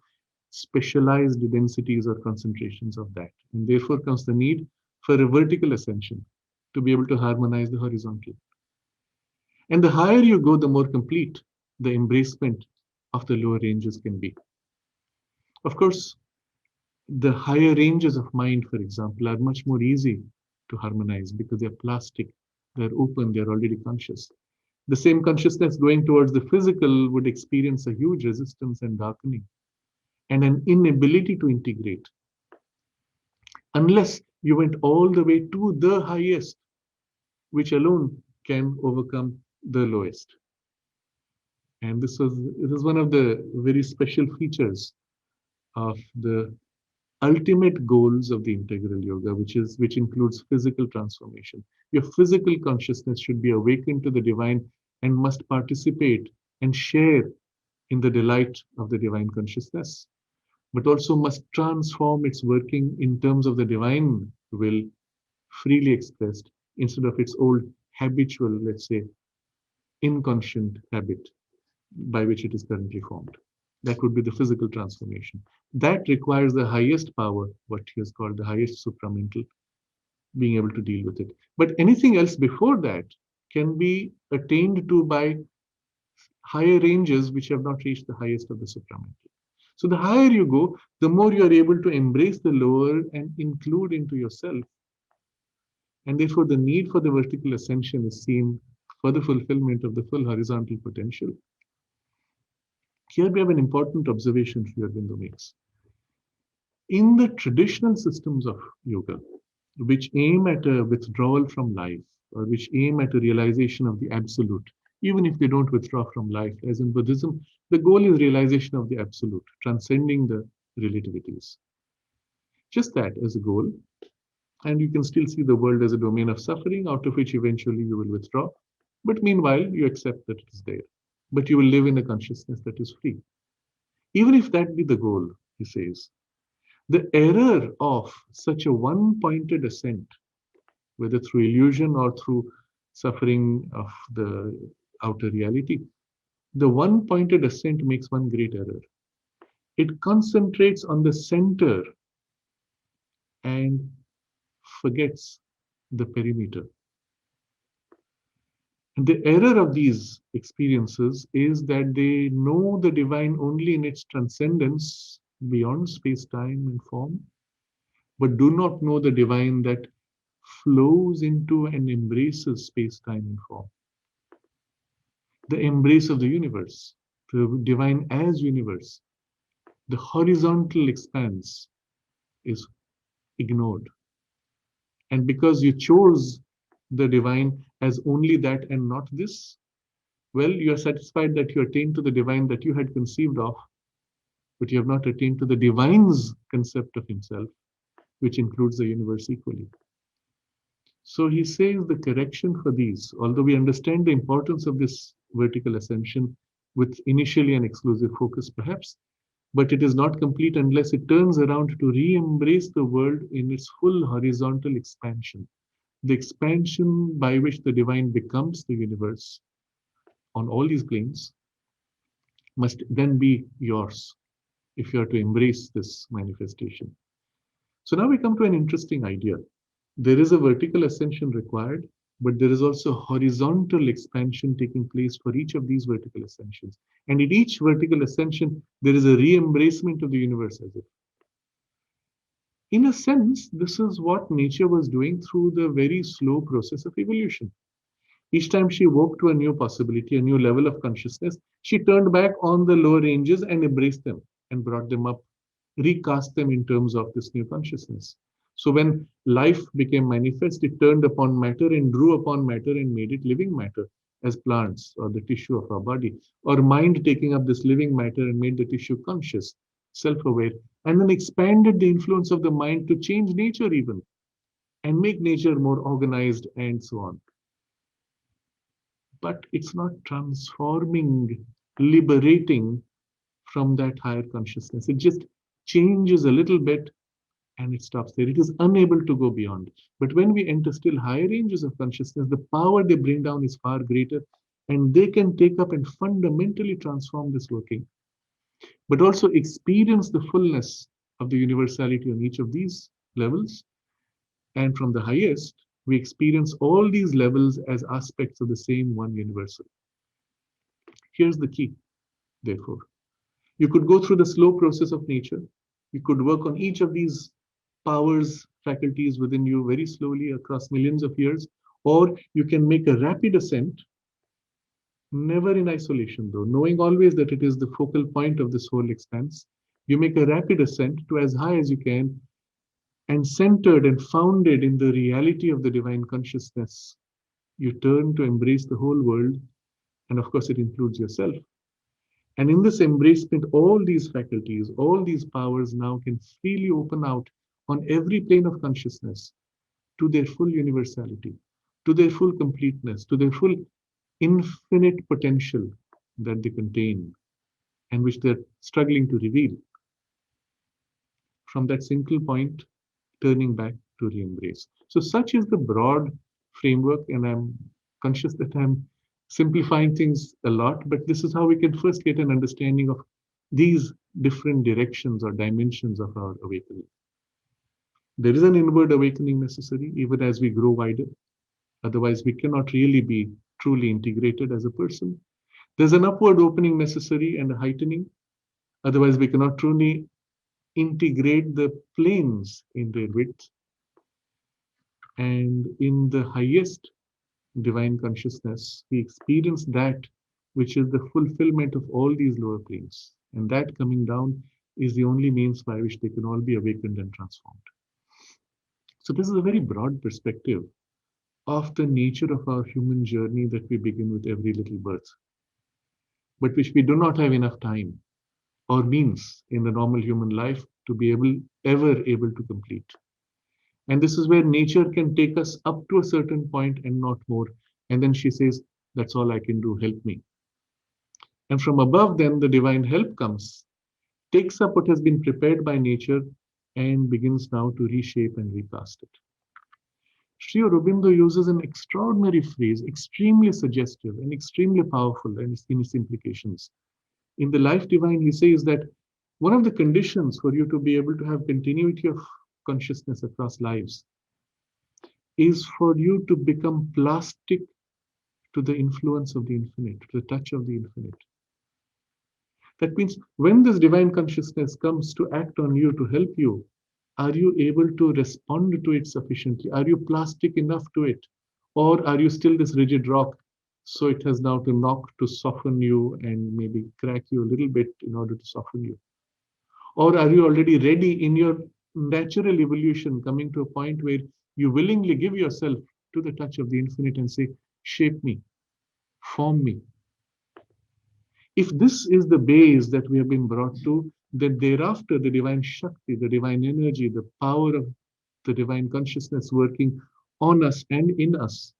specialized densities or concentrations of that. And therefore comes the need for a vertical ascension to be able to harmonize the horizontal. And the higher you go, the more complete the embracement of the lower ranges can be. Of course, the higher ranges of mind, for example, are much more easy to harmonize because they're plastic, they're open, they're already conscious. The same consciousness going towards the physical would experience a huge resistance and darkening and an inability to integrate unless you went all the way to the highest, which alone can overcome the lowest. And this is one of the very special features of the ultimate goals of the integral yoga, which includes physical transformation. Your physical consciousness should be awakened to the divine and must participate and share in the delight of the divine consciousness, but also must transform its working in terms of the divine will freely expressed instead of its old habitual, let's say, inconscient habit by which it is currently formed. That would be the physical transformation. That requires the highest power, what he has called the highest supramental, being able to deal with it. But anything else before that can be attained to by higher ranges which have not reached the highest of the supramental. So the higher you go, the more you are able to embrace the lower and include into yourself. And therefore, the need for the vertical ascension is seen for the fulfillment of the full horizontal potential. Here we have an important observation Sri Aurobindo makes. In the traditional systems of yoga, which aim at a withdrawal from life, or which aim at a realization of the absolute, even if they don't withdraw from life, as in Buddhism, the goal is realization of the absolute, transcending the relativities. Just that as a goal, and you can still see the world as a domain of suffering, out of which eventually you will withdraw. But meanwhile, you accept that it is there. But you will live in a consciousness that is free. Even if that be the goal, he says, the error of such a one-pointed ascent, whether through illusion or through suffering of the outer reality, the one-pointed ascent makes one great error. It concentrates on the center and forgets the perimeter. And the error of these experiences is that they know the divine only in its transcendence beyond space, time, and form, but do not know the divine that flows into and embraces space, time, and form. The embrace of the universe, the divine as universe, the horizontal expanse is ignored. And because you chose the divine as only that and not this, well, you are satisfied that you attained to the divine that you had conceived of, but you have not attained to the divine's concept of himself, which includes the universe equally. So he says the correction for these, although we understand the importance of this vertical ascension with initially an exclusive focus perhaps, but it is not complete unless it turns around to re-embrace the world in its full horizontal expansion. The expansion by which the divine becomes the universe on all these planes must then be yours if you are to embrace this manifestation. So now we come to an interesting idea. There is a vertical ascension required, but there is also horizontal expansion taking place for each of these vertical ascensions. And in each vertical ascension, there is a re-embracement of the universe as if. In a sense, this is what nature was doing through the very slow process of evolution. Each time she woke to a new possibility, a new level of consciousness, she turned back on the lower ranges and embraced them and brought them up, recast them in terms of this new consciousness. So when life became manifest, it turned upon matter and drew upon matter and made it living matter as plants or the tissue of our body, or mind taking up this living matter and made the tissue conscious, self-aware, and then expanded the influence of the mind to change nature even and make nature more organized and so on. But it's not transforming, liberating from that higher consciousness. It just changes a little bit and it stops there. It is unable to go beyond. But when we enter still higher ranges of consciousness, the power they bring down is far greater And they can take up and fundamentally transform this working, but also experience the fullness of the universality on each of these levels. And from the highest, we experience all these levels as aspects of the same one universal. Here's the key, therefore. You could go through the slow process of nature. You could work on each of these powers, faculties within you very slowly across millions of years, or you can make a rapid ascent, never in isolation though, knowing always that it is the focal point of this whole expanse. You make a rapid ascent to as high as you can, and centered and founded in the reality of the divine consciousness, you turn to embrace the whole world, and of course, it includes yourself. And in this embracement, all these faculties, all these powers now can freely open out on every plane of consciousness to their full universality, to their full completeness, to their full infinite potential that they contain and which they're struggling to reveal. From that single point, turning back to re-embrace. So such is the broad framework, and I'm conscious that I'm simplifying things a lot, but this is how we can first get an understanding of these different directions or dimensions of our awakening. There is an inward awakening necessary even as we grow wider. Otherwise, we cannot really be truly integrated as a person. There's an upward opening necessary and a heightening. Otherwise, we cannot truly integrate the planes in their width. And in the highest divine consciousness, we experience that which is the fulfillment of all these lower planes. And that coming down is the only means by which they can all be awakened and transformed. So this is a very broad perspective of the nature of our human journey that we begin with every little birth, but which we do not have enough time or means in the normal human life to be ever able to complete. And this is where nature can take us up to a certain point and not more. And then she says, that's all I can do, help me. And from above, then the divine help comes, takes up what has been prepared by nature and begins now to reshape and recast it. Sri Aurobindo uses an extraordinary phrase, extremely suggestive and extremely powerful in its implications. In the Life Divine, he says that one of the conditions for you to be able to have continuity of consciousness across lives is for you to become plastic to the influence of the infinite, to the touch of the infinite. That means when this divine consciousness comes to act on you, to help you, are you able to respond to it sufficiently? Are you plastic enough to it? Or are you still this rigid rock? So it has now to knock to soften you and maybe crack you a little bit in order to soften you. Or are you already ready in your natural evolution, coming to a point where you willingly give yourself to the touch of the infinite and say, shape me, form me. If this is the base that we have been brought to, then thereafter the divine Shakti, the divine energy, the power of the divine consciousness working on us and in us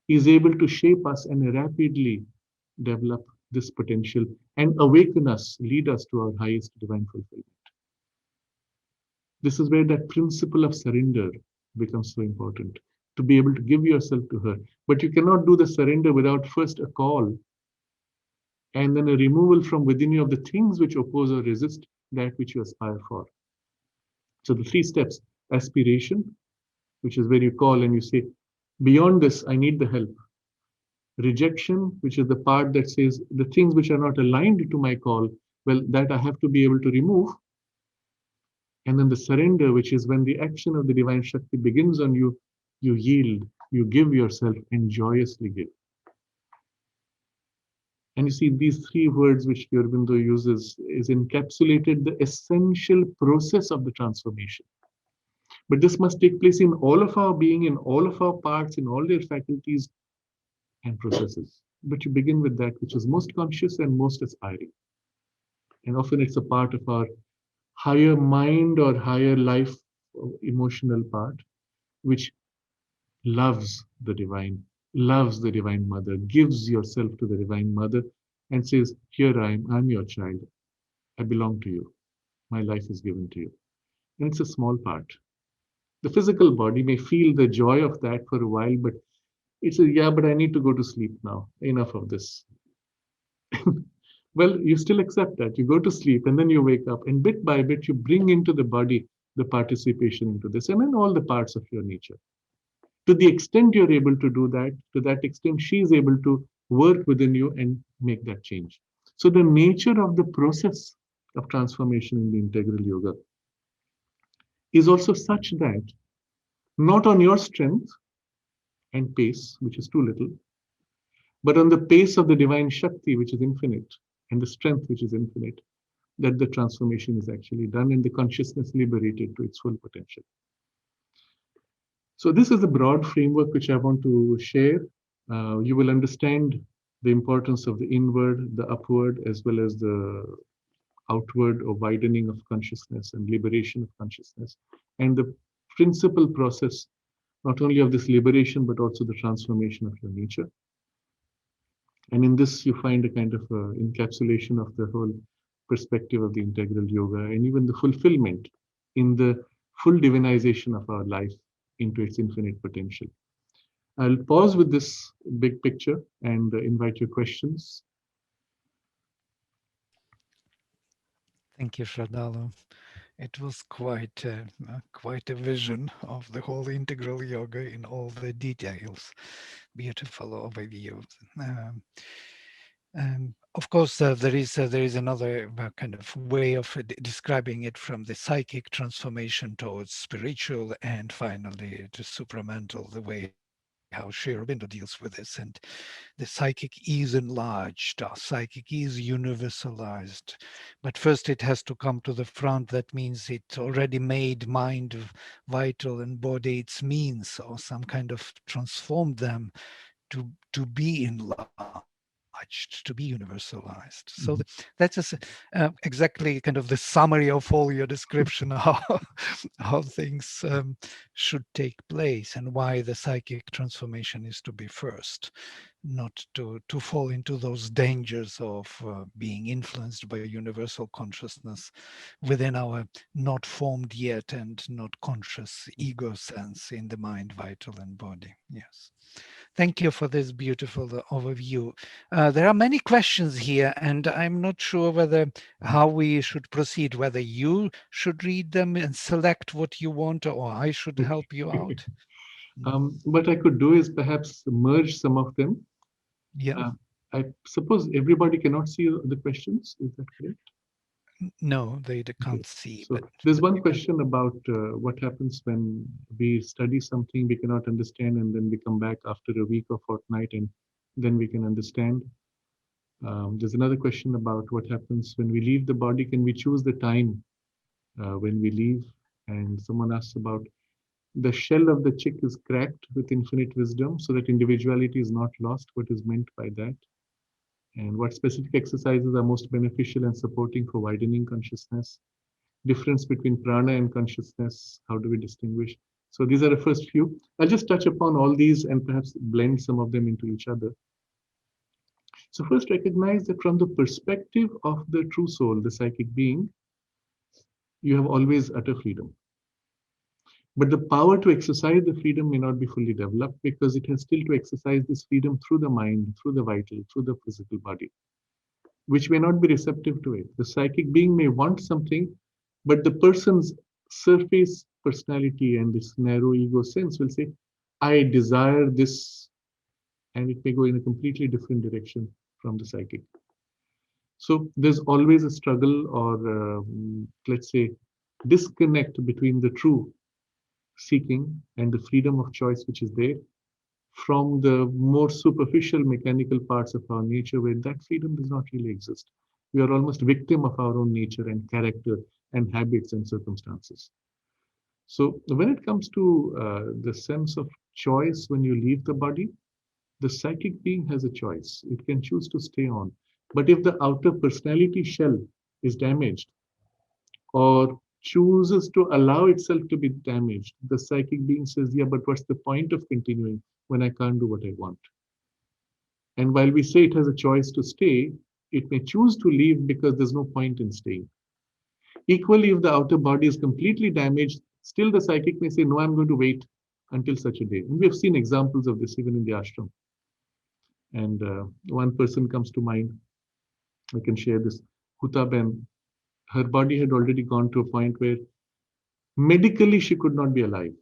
is able to shape us and rapidly develop this potential and awaken us, lead us to our highest divine fulfillment. This is where that principle of surrender becomes so important, to be able to give yourself to her. But you cannot do the surrender without first a call and then a removal from within you of the things which oppose or resist that which you aspire for. So the 3 steps: aspiration, which is where you call and you say, beyond this, I need the help. Rejection, which is the part that says the things which are not aligned to my call, well, that I have to be able to remove. And then the surrender, which is when the action of the divine Shakti begins on you, you yield, you give yourself and joyously give. And you see, these 3 words which Aurobindo uses is encapsulated the essential process of the transformation. But this must take place in all of our being, in all of our parts, in all their faculties and processes. But you begin with that which is most conscious and most aspiring. And often it's a part of our higher mind or higher life emotional part, which loves the divine mother, gives yourself to the divine mother and says, here I'm your child. I belong to you. My life is given to you. And it's a small part. The physical body may feel the joy of that for a while, but It says, yeah, but I need to go to sleep now. Enough of this. Well, you still accept that. You go to sleep and then you wake up, and bit by bit, you bring into the body the participation into this, and then all the parts of your nature. To the extent you're able to do that, to that extent, she is able to work within you and make that change. So, the nature of the process of transformation in the integral yoga is also such that not on your strength and pace, which is too little, but on the pace of the divine Shakti, which is infinite, and the strength, which is infinite, that the transformation is actually done and the consciousness liberated to its full potential. So this is the broad framework which I want to share. You will understand the importance of the inward, the upward, as well as the outward or widening of consciousness and liberation of consciousness, and the principal process not only of this liberation but also the transformation of your nature. And in this, you find a kind of encapsulation of the whole perspective of the integral yoga, and even the fulfillment in the full divinization of our life into its infinite potential. I'll pause with this big picture and invite your questions. Thank you, Sraddhalu. It was quite a vision of the whole integral yoga in all the details. Beautiful overview. Of course, there is another kind of way of describing it, from the psychic transformation towards spiritual, and finally to supramental, the way how Sri Aurobindo deals with this. And the psychic is enlarged, our psychic is universalized. But first it has to come to the front. That means it already made mind, vital, and body its means, or some kind of transformed them to be enlarged, to be universalized. So that's exactly kind of the summary of all your description how things should take place, and why the psychic transformation is to be first, not to fall into those dangers of being influenced by universal consciousness within our not formed yet and not conscious ego sense in the mind, vital, and body. Yes. Thank you for this beautiful overview. There are many questions here, and I'm not sure how we should proceed, whether you should read them and select what you want, or I should help you out. What I could do is perhaps merge some of them. Yeah. I suppose everybody cannot see the questions. Is that correct? No, they can't see. So but there's one question about what happens when we study something we cannot understand, and then we come back after a week or fortnight, and then we can understand. There's another question about what happens when we leave the body. Can we choose the time when we leave? And someone asks about the shell of the chick is cracked with infinite wisdom, so that individuality is not lost. What is meant by that? And what specific exercises are most beneficial and supporting for widening consciousness? Difference between prana and consciousness, how do we distinguish? So these are the first few. I'll just touch upon all these and perhaps blend some of them into each other. So first, recognize that from the perspective of the true soul, the psychic being, you have always utter freedom. But the power to exercise the freedom may not be fully developed, because it has still to exercise this freedom through the mind, through the vital, through the physical body, which may not be receptive to it. The psychic being may want something, but the person's surface personality and this narrow ego sense will say, I desire this, and it may go in a completely different direction from the psychic. So there's always a struggle, or let's say, disconnect between the true seeking and the freedom of choice which is there, from the more superficial mechanical parts of our nature, where that freedom does not really exist. We are almost victim of our own nature and character and habits and circumstances. So when it comes to the sense of choice when you leave the body, the psychic being has a choice. It can choose to stay on. But if the outer personality shell is damaged, or chooses to allow itself to be damaged, the psychic being says, yeah, but what's the point of continuing when I can't do what I want? And while we say it has a choice to stay, it may choose to leave because there's no point in staying. Equally, if the outer body is completely damaged, still the psychic may say, no, I'm going to wait. until such a day. And we have seen examples of this even in the ashram. And one person comes to mind. I can share this. Hutaben, her body had already gone to a point where medically she could not be alive.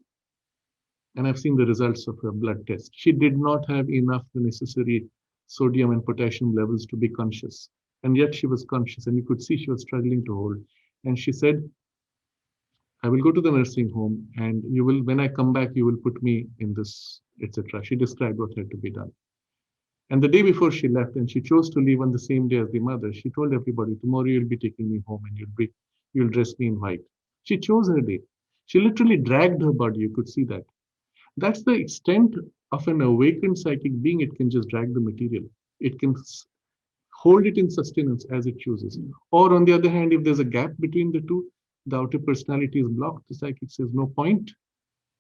And I've seen the results of her blood test. She did not have enough the necessary sodium and potassium levels to be conscious. And yet she was conscious, and you could see she was struggling to hold. And she said, I will go to the nursing home, and you will, when I come back, you will put me in this, etc. She described what had to be done. And the day before she left, and she chose to leave on the same day as the mother, she told everybody, tomorrow you'll be taking me home and you'll dress me in white. She chose her day. She literally dragged her body. You could see that. That's the extent of an awakened psychic being. It can just drag the material. It can hold it in sustenance as it chooses. Or on the other hand, if there's a gap between the two, the outer personality is blocked. The psychic says, no point.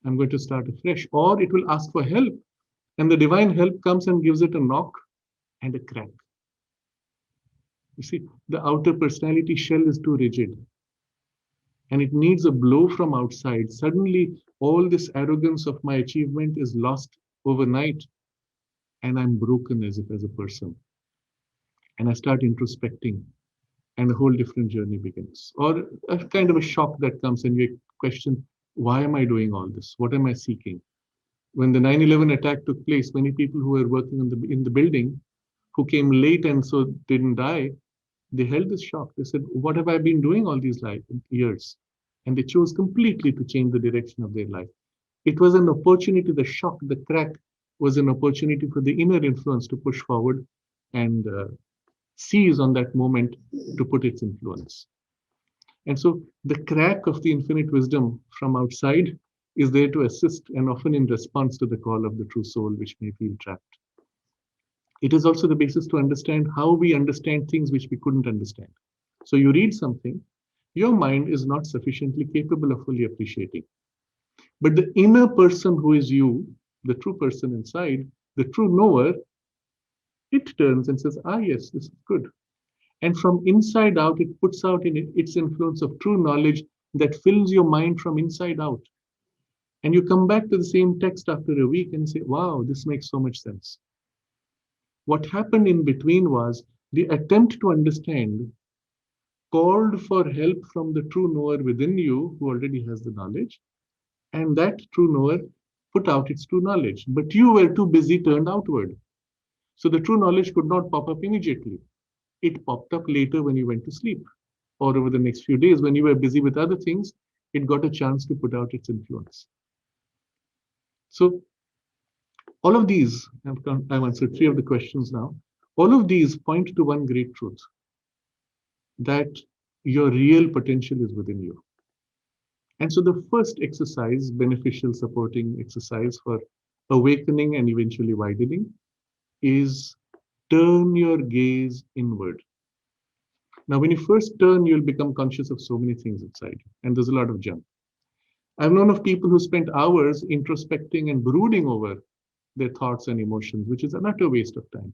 I'm going to start afresh. Or it will ask for help. And the divine help comes and gives it a knock and a crack. You see, the outer personality shell is too rigid. And it needs a blow from outside. Suddenly, all this arrogance of my achievement is lost overnight. And I'm broken as a person. And I start introspecting. And a whole different journey begins. Or a kind of a shock that comes and you question, why am I doing all this? What am I seeking? When the 9/11 attack took place, many people who were working in the building, who came late and so didn't die, they held this shock. They said, what have I been doing all these years? And they chose completely to change the direction of their life. It was an opportunity, the shock, the crack was an opportunity for the inner influence to push forward and seize on that moment to put its influence. And so the crack of the infinite wisdom from outside is there to assist, and often in response to the call of the true soul, which may feel trapped. It is also the basis to understand how we understand things which we couldn't understand. So you read something, your mind is not sufficiently capable of fully appreciating. But the inner person who is you, the true person inside, the true knower, it turns and says, yes, this is good. And from inside out, it puts out in its influence of true knowledge that fills your mind from inside out. And you come back to the same text after a week and say, wow, this makes so much sense. What happened in between was the attempt to understand called for help from the true knower within you, who already has the knowledge, and that true knower put out its true knowledge. But you were too busy turned outward. So the true knowledge could not pop up immediately. It popped up later when you went to sleep, or over the next few days when you were busy with other things, it got a chance to put out its influence. So all of these, I've answered 3 of the questions now. All of these point to one great truth, that your real potential is within you. And so the first exercise, beneficial supporting exercise for awakening and eventually widening, is turn your gaze inward. Now, when you first turn, you'll become conscious of so many things inside, and there's a lot of junk. I've known of people who spent hours introspecting and brooding over their thoughts and emotions, which is an utter waste of time.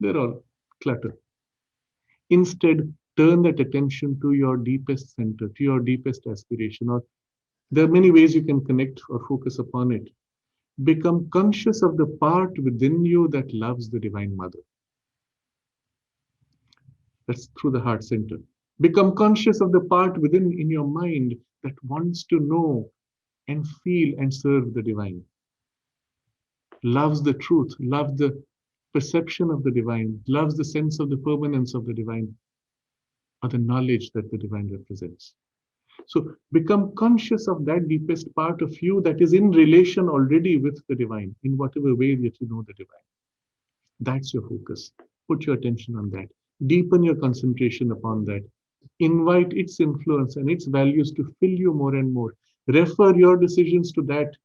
They're all clutter. Instead, turn that attention to your deepest center, to your deepest aspiration, or there are many ways you can connect or focus upon it. Become conscious of the part within you that loves the Divine Mother. That's through the heart center. Become conscious of the part within in your mind that wants to know and feel and serve the divine. Loves the truth, loves the perception of the divine, loves the sense of the permanence of the divine, or the knowledge that the divine represents. So become conscious of that deepest part of you that is in relation already with the divine, in whatever way that you know the divine. That's your focus. Put your attention on that. Deepen your concentration upon that. Invite its influence and its values to fill you more and more. Refer your decisions to that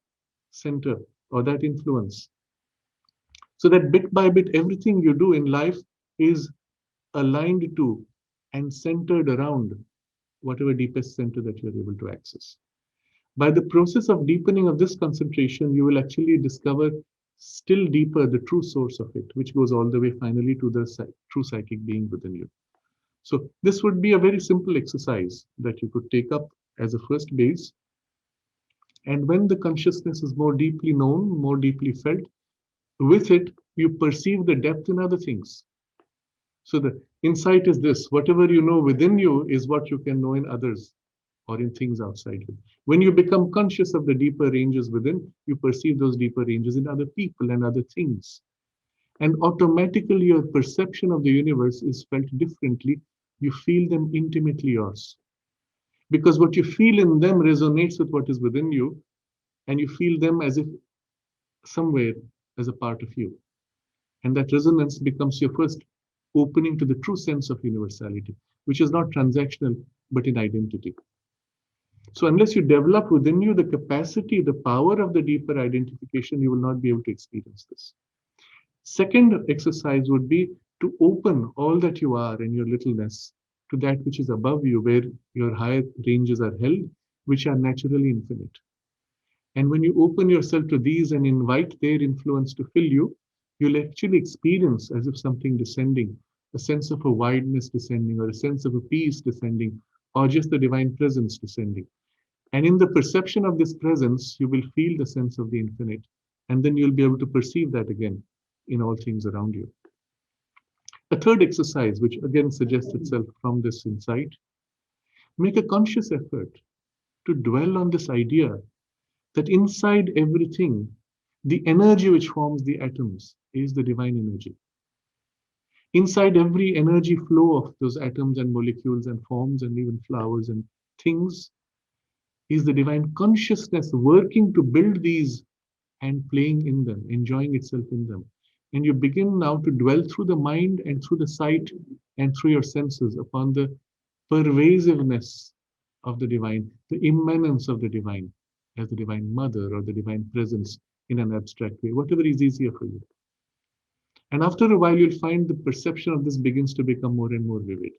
center or that influence. So that bit by bit, everything you do in life is aligned to and centered around whatever deepest center that you're able to access. By the process of deepening of this concentration, you will actually discover still deeper the true source of it, which goes all the way finally to the true psychic being within you. So this would be a very simple exercise that you could take up as a first base. And when the consciousness is more deeply known, more deeply felt, with it, you perceive the depth in other things. So the insight is this: whatever you know within you is what you can know in others or in things outside you. When you become conscious of the deeper ranges within, you perceive those deeper ranges in other people and other things. And automatically, your perception of the universe is felt differently. You feel them intimately yours. Because what you feel in them resonates with what is within you, and you feel them as if somewhere as a part of you. And that resonance becomes your first opening to the true sense of universality, which is not transactional, but in identity. So unless you develop within you the capacity, the power of the deeper identification, you will not be able to experience this. Second exercise would be to open all that you are and your littleness to that which is above you, where your higher ranges are held, which are naturally infinite. And when you open yourself to these and invite their influence to fill you, you'll actually experience as if something descending, a sense of a wideness descending, or a sense of a peace descending, or just the divine presence descending. And in the perception of this presence, you will feel the sense of the infinite, and then you'll be able to perceive that again in all things around you. A third exercise, which again suggests itself from this insight, make a conscious effort to dwell on this idea that inside everything, the energy which forms the atoms is the divine energy. Inside every energy flow of those atoms and molecules and forms and even flowers and things is the divine consciousness working to build these and playing in them, enjoying itself in them. And you begin now to dwell through the mind and through the sight and through your senses upon the pervasiveness of the divine, the immanence of the divine, as the divine mother or the divine presence in an abstract way, whatever is easier for you. And after a while, you'll find the perception of this begins to become more and more vivid.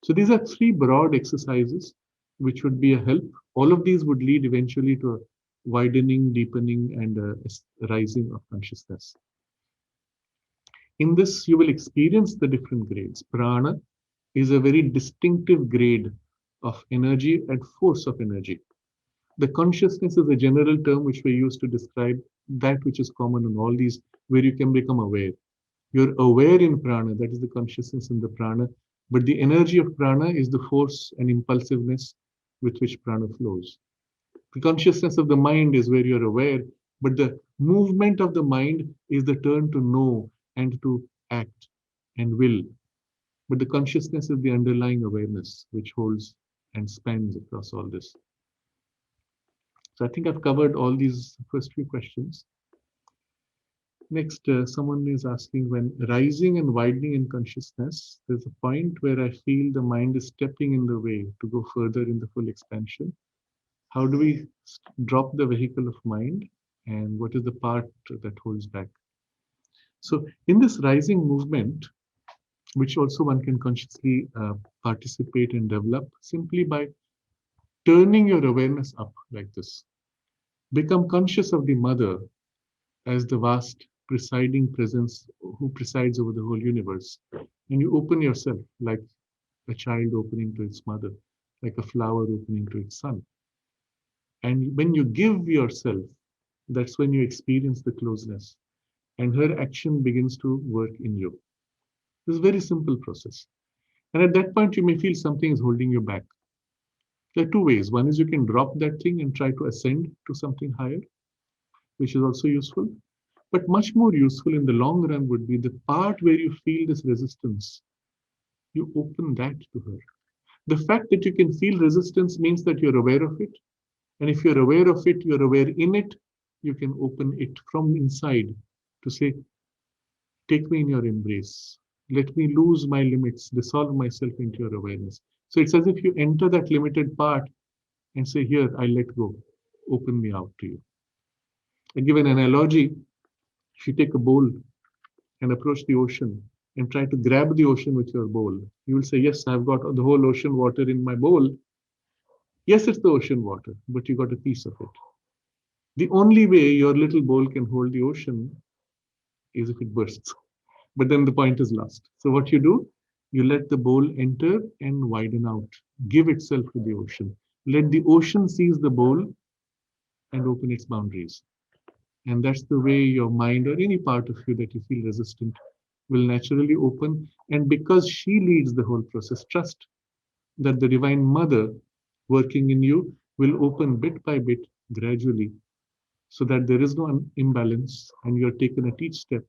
So these are three broad exercises which would be a help. All of these would lead eventually to a widening, deepening, and a rising of consciousness. In this, you will experience the different grades. Prana is a very distinctive grade of energy and force of energy. The consciousness is a general term which we use to describe that which is common in all these, where you can become aware. You're aware in prana, that is the consciousness in the prana, but the energy of prana is the force and impulsiveness with which prana flows. The consciousness of the mind is where you're aware, but the movement of the mind is the turn to know and to act and will. But the consciousness is the underlying awareness which holds and spans across all this. So I think I've covered all these first few questions. Next, someone is asking, when rising and widening in consciousness, there's a point where I feel the mind is stepping in the way to go further in the full expansion. How do we drop the vehicle of mind, and what is the part that holds back? So in this rising movement, which also one can consciously participate and develop simply by turning your awareness up like this. Become conscious of the mother as the vast presiding presence who presides over the whole universe. And you open yourself like a child opening to its mother, like a flower opening to its sun. And when you give yourself, that's when you experience the closeness. And her action begins to work in you. This is a very simple process. And at that point, you may feel something is holding you back. There are two ways. One is you can drop that thing and try to ascend to something higher, which is also useful. But much more useful in the long run would be the part where you feel this resistance. You open that to her. The fact that you can feel resistance means that you're aware of it. And if you're aware of it, you're aware in it, you can open it from inside to say, take me in your embrace. Let me lose my limits, dissolve myself into your awareness. So it's as if you enter that limited part and say, here, I let go. Open me out to you. I give an analogy. If you take a bowl and approach the ocean and try to grab the ocean with your bowl, you will say, yes, I've got the whole ocean water in my bowl. Yes, it's the ocean water, but you got a piece of it. The only way your little bowl can hold the ocean is if it bursts. But then the point is lost. So what you do, you let the bowl enter and widen out. Give itself to the ocean. Let the ocean seize the bowl and open its boundaries. And that's the way your mind or any part of you that you feel resistant will naturally open. And because she leads the whole process, trust that the Divine Mother working in you will open bit by bit, gradually, so that there is no imbalance and you're taken at each step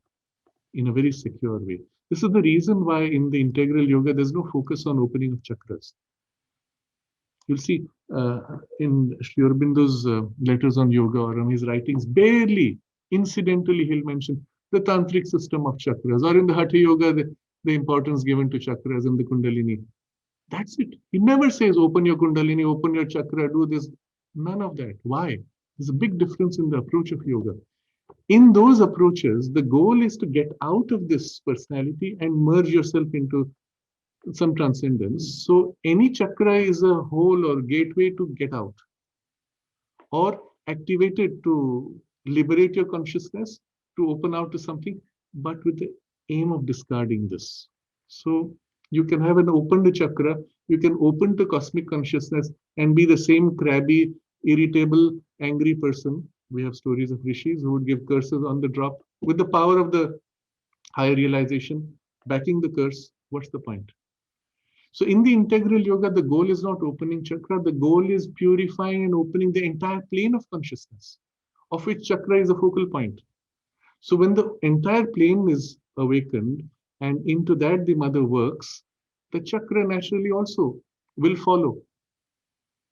in a very secure way. This is the reason why in the integral yoga, there's no focus on opening of chakras. You'll see in Sri Aurobindo's letters on yoga or on his writings, barely, incidentally, he'll mention the tantric system of chakras, or in the Hatha Yoga, the importance given to chakras and the Kundalini. That's it. He never says, open your Kundalini, open your chakra, do this. None of that. Why? There's a big difference in the approach of yoga. In those approaches, the goal is to get out of this personality and merge yourself into some transcendence. So any chakra is a hole or gateway to get out, or activated to liberate your consciousness, to open out to something, but with the aim of discarding this. So you can have an opened chakra, you can open to cosmic consciousness and be the same crabby, irritable, angry person. We have stories of rishis who would give curses on the drop. With the power of the higher realization, backing the curse, what's the point? So in the integral yoga, the goal is not opening chakra, the goal is purifying and opening the entire plane of consciousness, of which chakra is a focal point. So when the entire plane is awakened and into that the mother works, the chakra naturally also will follow,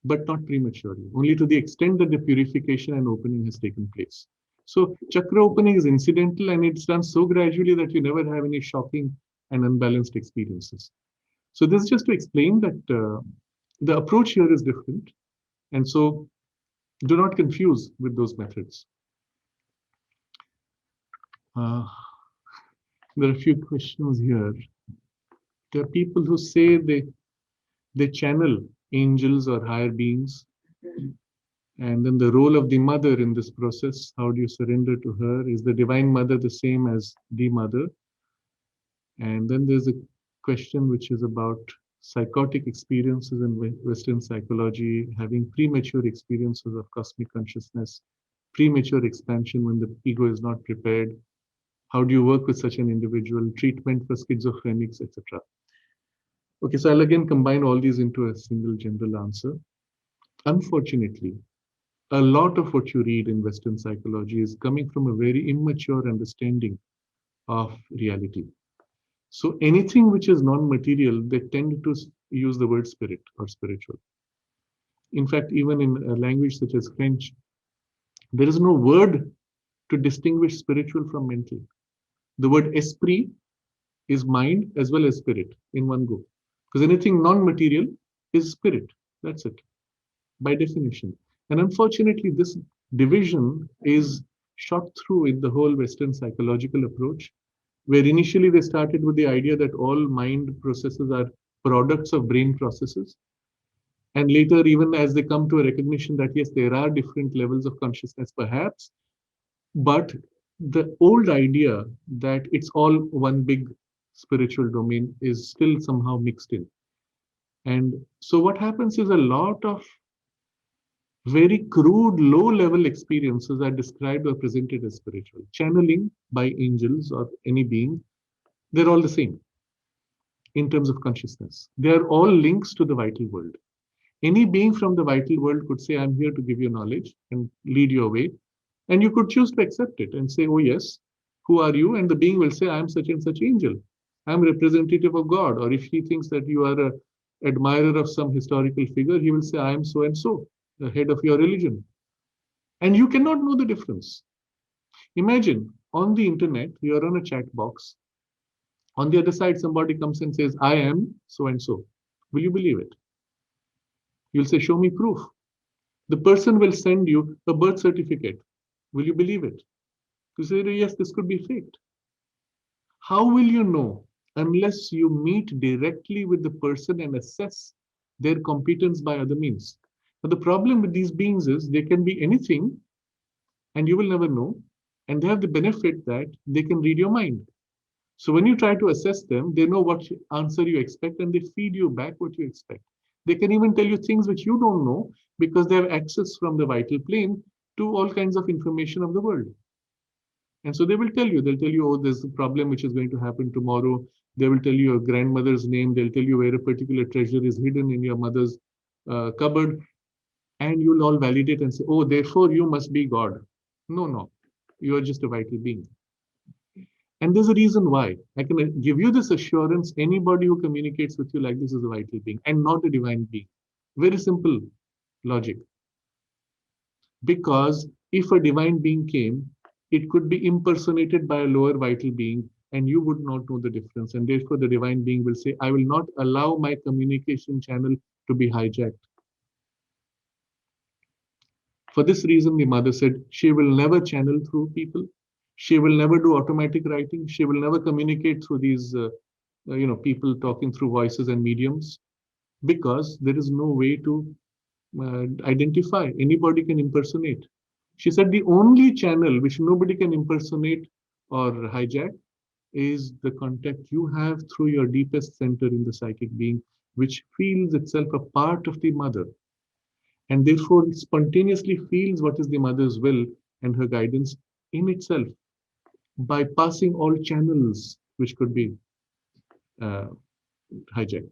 but not prematurely, only to the extent that the purification and opening has taken place. So chakra opening is incidental and it's done so gradually that you never have any shocking and unbalanced experiences. So this is just to explain that the approach here is different. And so do not confuse with those methods. There are a few questions here. There are people who say they channel angels or higher beings. And then the role of the mother in this process, how do you surrender to her? Is the Divine Mother the same as the mother? And then there's a question which is about psychotic experiences in Western psychology, having premature experiences of cosmic consciousness, premature expansion when the ego is not prepared. How do you work with such an individual? Treatment for schizophrenics, etc. Okay, so I'll again combine all these into a single general answer. Unfortunately, a lot of what you read in Western psychology is coming from a very immature understanding of reality. So anything which is non-material, they tend to use the word spirit or spiritual. In fact, even in a language such as French, there is no word to distinguish spiritual from mental. The word esprit is mind as well as spirit in one go. Because anything non-material is spirit. That's it, by definition. And unfortunately, this division is shot through in the whole Western psychological approach, where initially they started with the idea that all mind processes are products of brain processes. And later, even as they come to a recognition that, yes, there are different levels of consciousness, perhaps, but the old idea that it's all one big spiritual domain is still somehow mixed in. And so what happens is a lot of very crude, low-level experiences are described or presented as spiritual. Channeling by angels or any being, they're all the same in terms of consciousness. They are all links to the vital world. Any being from the vital world could say, I'm here to give you knowledge and lead you away. And you could choose to accept it and say, oh yes, who are you? And the being will say, I'm such and such angel. I'm representative of God. Or if he thinks that you are an admirer of some historical figure, he will say, I am so and so, the head of your religion. And you cannot know the difference. Imagine on the internet, you're on a chat box. On the other side, somebody comes and says, I am so and so. Will you believe it? You'll say, show me proof. The person will send you a birth certificate. Will you believe it? You say, yes, this could be faked. How will you know unless you meet directly with the person and assess their competence by other means? But the problem with these beings is they can be anything and you will never know. And they have the benefit that they can read your mind. So when you try to assess them, they know what answer you expect and they feed you back what you expect. They can even tell you things which you don't know because they have access from the vital plane to all kinds of information of the world. And so they'll tell you, oh, there's a problem which is going to happen tomorrow. They will tell you your grandmother's name. They'll tell you where a particular treasure is hidden in your mother's cupboard. And you'll all validate and say, oh, therefore you must be God. No, you are just a vital being. And there's a reason why. I can give you this assurance. Anybody who communicates with you like this is a vital being and not a divine being. Very simple logic. Because if a divine being came, it could be impersonated by a lower vital being and you would not know the difference. And therefore the divine being will say, I will not allow my communication channel to be hijacked. For this reason, the mother said, she will never channel through people. She will never do automatic writing. She will never communicate through these, people talking through voices and mediums, because there is no way to identify. Anybody can impersonate. She said the only channel which nobody can impersonate or hijack is the contact you have through your deepest center in the psychic being, which feels itself a part of the mother. And therefore spontaneously feels what is the mother's will and her guidance in itself, bypassing all channels which could be hijacked.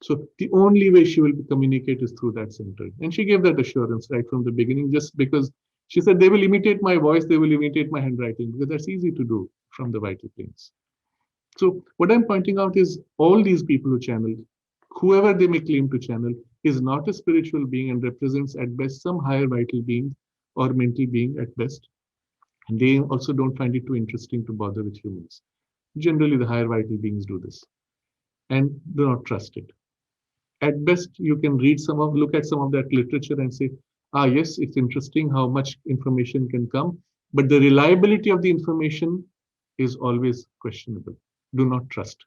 So the only way she will communicate is through that center. And she gave that assurance right from the beginning, just because she said, they will imitate my voice, they will imitate my handwriting, because that's easy to do from the vital planes. So what I'm pointing out is all these people who channel, whoever they may claim to channel, is not a spiritual being and represents at best some higher vital being or mental being at best. And they also don't find it too interesting to bother with humans. Generally, the higher vital beings do this and do not trust it. At best, you can look at some of that literature and say, yes, it's interesting how much information can come, but the reliability of the information is always questionable. Do not trust.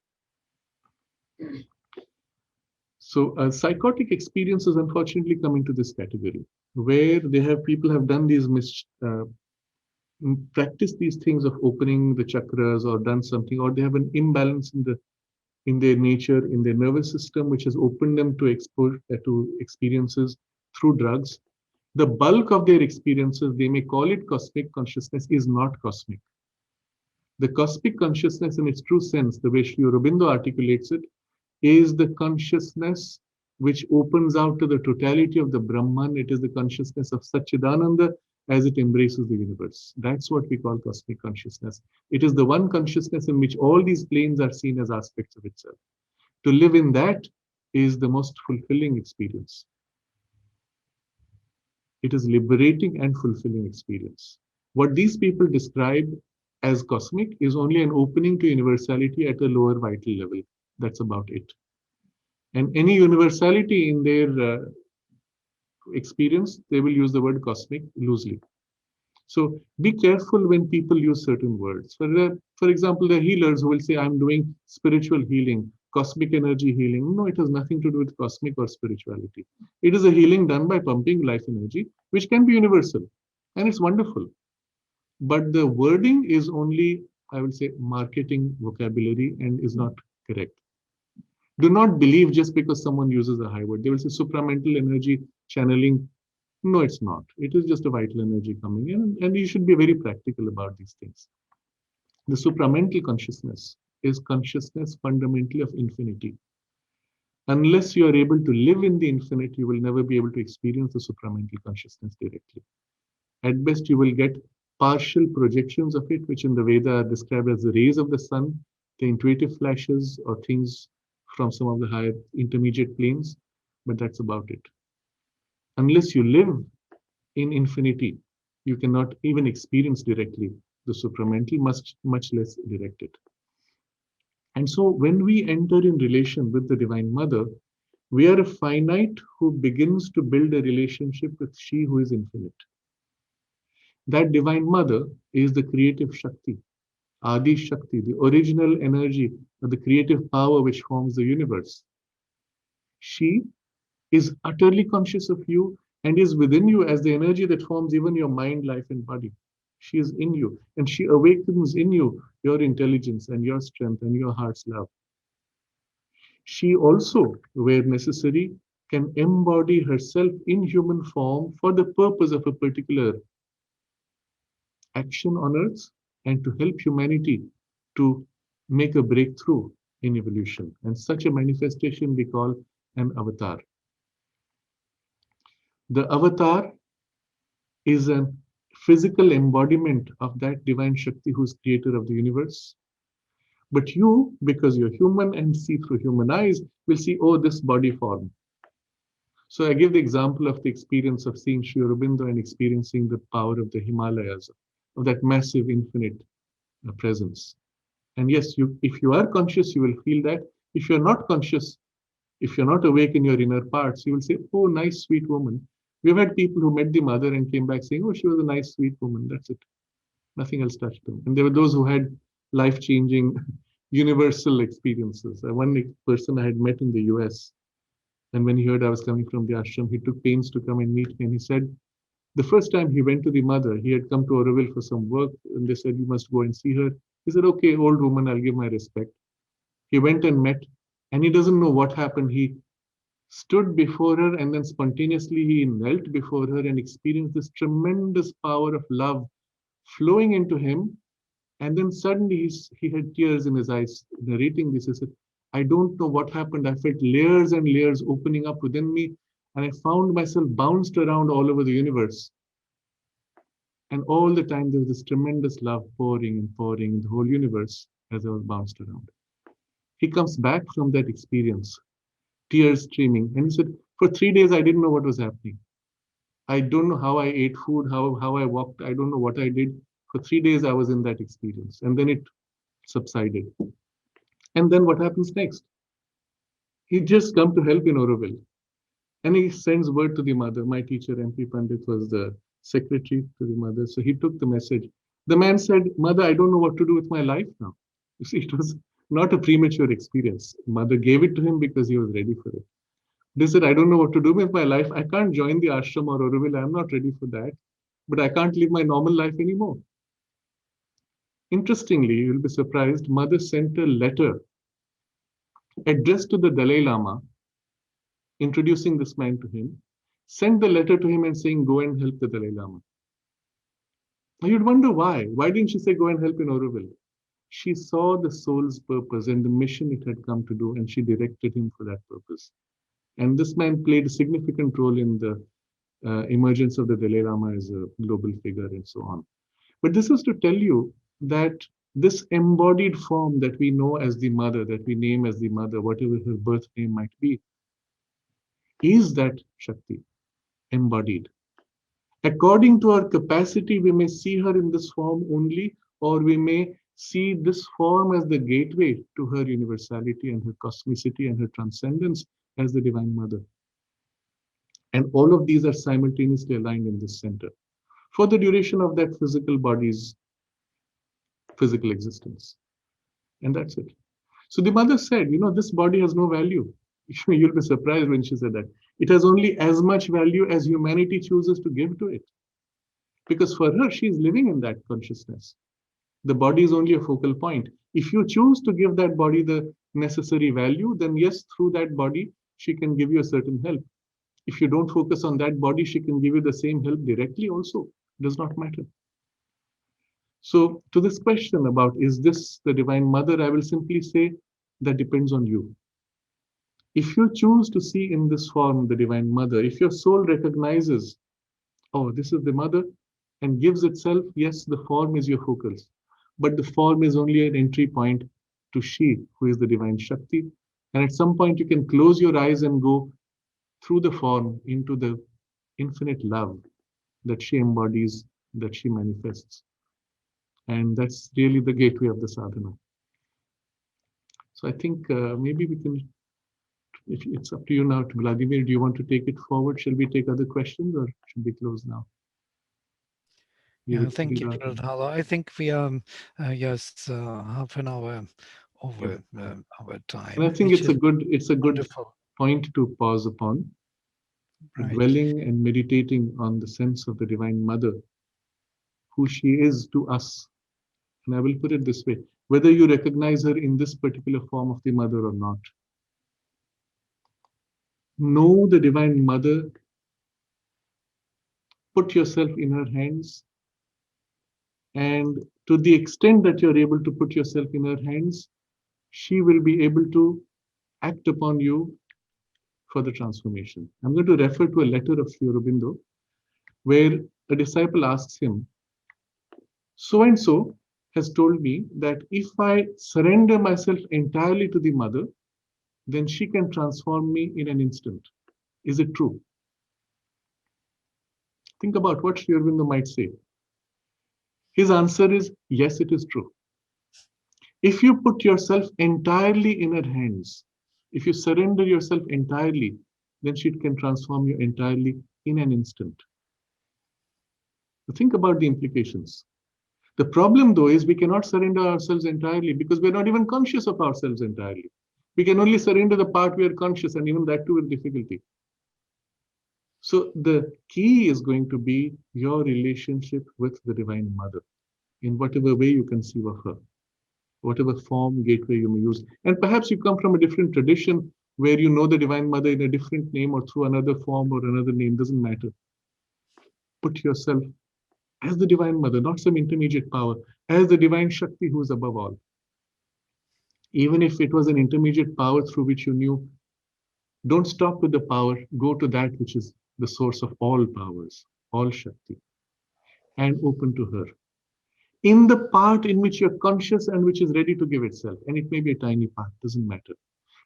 So psychotic experiences unfortunately come into this category, where people have done these practice these things of opening the chakras or done something, or they have an imbalance in their nature, in their nervous system, which has opened them to experiences through drugs. The bulk of their experiences, they may call it cosmic consciousness, is not cosmic. The cosmic consciousness in its true sense, the way Sri Aurobindo articulates it, is the consciousness which opens out to the totality of the Brahman. It is the consciousness of Satchidananda as it embraces the universe. That's what we call cosmic consciousness. It is the one consciousness in which all these planes are seen as aspects of itself. To live in that is the most fulfilling experience. It is liberating and fulfilling experience. What these people describe as cosmic is only an opening to universality at a lower vital level. That's about it. And any universality in their experience, they will use the word cosmic loosely. So be careful when people use certain words. For example, there are healers who will say, I'm doing spiritual healing, cosmic energy healing. No, it has nothing to do with cosmic or spirituality. It is a healing done by pumping life energy, which can be universal. And it's wonderful. But the wording is only, I will say, marketing vocabulary and is not correct. Do not believe just because someone uses a high word. They will say supramental energy channeling. No, it's not. It is just a vital energy coming in, and you should be very practical about these things. The supramental consciousness is consciousness fundamentally of infinity. Unless you are able to live in the infinite, you will never be able to experience the supramental consciousness directly. At best, you will get partial projections of it, which in the Veda are described as the rays of the sun, the intuitive flashes or things from some of the higher intermediate planes, but that's about it. Unless you live in infinity, you cannot even experience directly the supramental, much less direct it. And so when we enter in relation with the Divine Mother, we are a finite who begins to build a relationship with she who is infinite. That Divine Mother is the creative Shakti, Adi Shakti, the original energy, the creative power which forms the universe. She is utterly conscious of you and is within you as the energy that forms even your mind, life, and body. She is in you, and she awakens in you your intelligence and your strength and your heart's love. She also, where necessary, can embody herself in human form for the purpose of a particular action on earth and to help humanity to make a breakthrough in evolution. And such a manifestation we call an avatar. The avatar is a physical embodiment of that divine Shakti who's creator of the universe. But you, because you're human and see through human eyes, will see, oh, this body form. So I give the example of the experience of seeing Sri Aurobindo and experiencing the power of the Himalayas, of that massive infinite presence. And yes, if you are conscious, you will feel that. If you're not conscious, if you're not awake in your inner parts, you will say, oh, nice, sweet woman. We've had people who met the mother and came back saying, oh, she was a nice, sweet woman. That's it. Nothing else touched them. And there were those who had life-changing, universal experiences. One person I had met in the US, and when he heard I was coming from the ashram, he took pains to come and meet me. And he said, the first time he went to the mother, he had come to Auroville for some work, and they said, you must go and see her. He said, okay, old woman, I'll give my respect. He went and met, and he doesn't know what happened. He stood before her, and then spontaneously he knelt before her and experienced this tremendous power of love flowing into him. And then suddenly he had tears in his eyes narrating this. He said, I don't know what happened. I felt layers and layers opening up within me, and I found myself bounced around all over the universe. And all the time there was this tremendous love pouring and pouring in the whole universe as I was bounced around. He comes back from that experience, tears streaming, and he said, for 3 days I didn't know what was happening. I don't know how I ate food, how I walked. I don't know what I did. For 3 days I was in that experience, and then it subsided. And then what happens next? He just come to help in Auroville. And he sends word to the mother. My teacher, MP Pandit, was the secretary to the mother. So he took the message. The man said, Mother, I don't know what to do with my life now. You see, it was not a premature experience. Mother gave it to him because he was ready for it. They said, I don't know what to do with my life. I can't join the ashram or Auroville. I'm not ready for that. But I can't live my normal life anymore. Interestingly, you'll be surprised, Mother sent a letter addressed to the Dalai Lama, introducing this man to him, sent the letter to him and saying, go and help the Dalai Lama. Now you'd wonder why. Why didn't she say, go and help in Auroville? She saw the soul's purpose and the mission it had come to do, and she directed him for that purpose. And this man played a significant role in the emergence of the Dalai Lama as a global figure and so on. But this is to tell you that this embodied form that we know as the mother, that we name as the mother, whatever her birth name might be, is that Shakti embodied. According to our capacity, we may see her in this form only, or we may see this form as the gateway to her universality and her cosmicity and her transcendence as the Divine Mother. And all of these are simultaneously aligned in this center for the duration of that physical body's physical existence. And that's it. So the mother said, this body has no value. You'll be surprised when she said that. It has only as much value as humanity chooses to give to it. Because for her, she is living in that consciousness. The body is only a focal point. If you choose to give that body the necessary value, then yes, through that body, she can give you a certain help. If you don't focus on that body, she can give you the same help directly also. It does not matter. So to this question about, is this the Divine Mother, I will simply say that depends on you. If you choose to see in this form the Divine Mother, if your soul recognizes, oh, this is the Mother, and gives itself, yes, the form is your focus, but the form is only an entry point to she, who is the Divine Shakti. And at some point you can close your eyes and go through the form into the infinite love that she embodies, that she manifests. And that's really the gateway of the sadhana. So I think maybe we can, it's up to you now, Vladimir, do you want to take it forward? Shall we take other questions or should we close now? Yeah, thank you, Sraddhalu. I think we are just half an hour over our time. And I think it's a good wonderful point to pause upon. Right. Dwelling and meditating on the sense of the Divine Mother, who she is to us. And I will put it this way, whether you recognize her in this particular form of the Mother or not, know the Divine Mother, put yourself in her hands, and to the extent that you're able to put yourself in her hands, she will be able to act upon you for the transformation. I'm going to refer to a letter of Sri Aurobindo where a disciple asks him, so and so has told me that if I surrender myself entirely to the mother, then she can transform me in an instant. Is it true? Think about what Sri Aurobindo might say. His answer is yes, it is true. If you put yourself entirely in her hands, if you surrender yourself entirely, then she can transform you entirely in an instant. Think about the implications. The problem, though, is we cannot surrender ourselves entirely because we're not even conscious of ourselves entirely. We can only surrender the part we are conscious, and even that too with difficulty. So the key is going to be your relationship with the Divine Mother in whatever way you conceive of her, whatever form, gateway you may use. And perhaps you come from a different tradition where you know the Divine Mother in a different name or through another form or another name, doesn't matter. Put yourself as the Divine Mother, not some intermediate power, as the Divine Shakti who is above all. Even if it was an intermediate power through which you knew, don't stop with the power, go to that which is the source of all powers, all Shakti, and open to her. In the part in which you're conscious and which is ready to give itself, and it may be a tiny part, doesn't matter.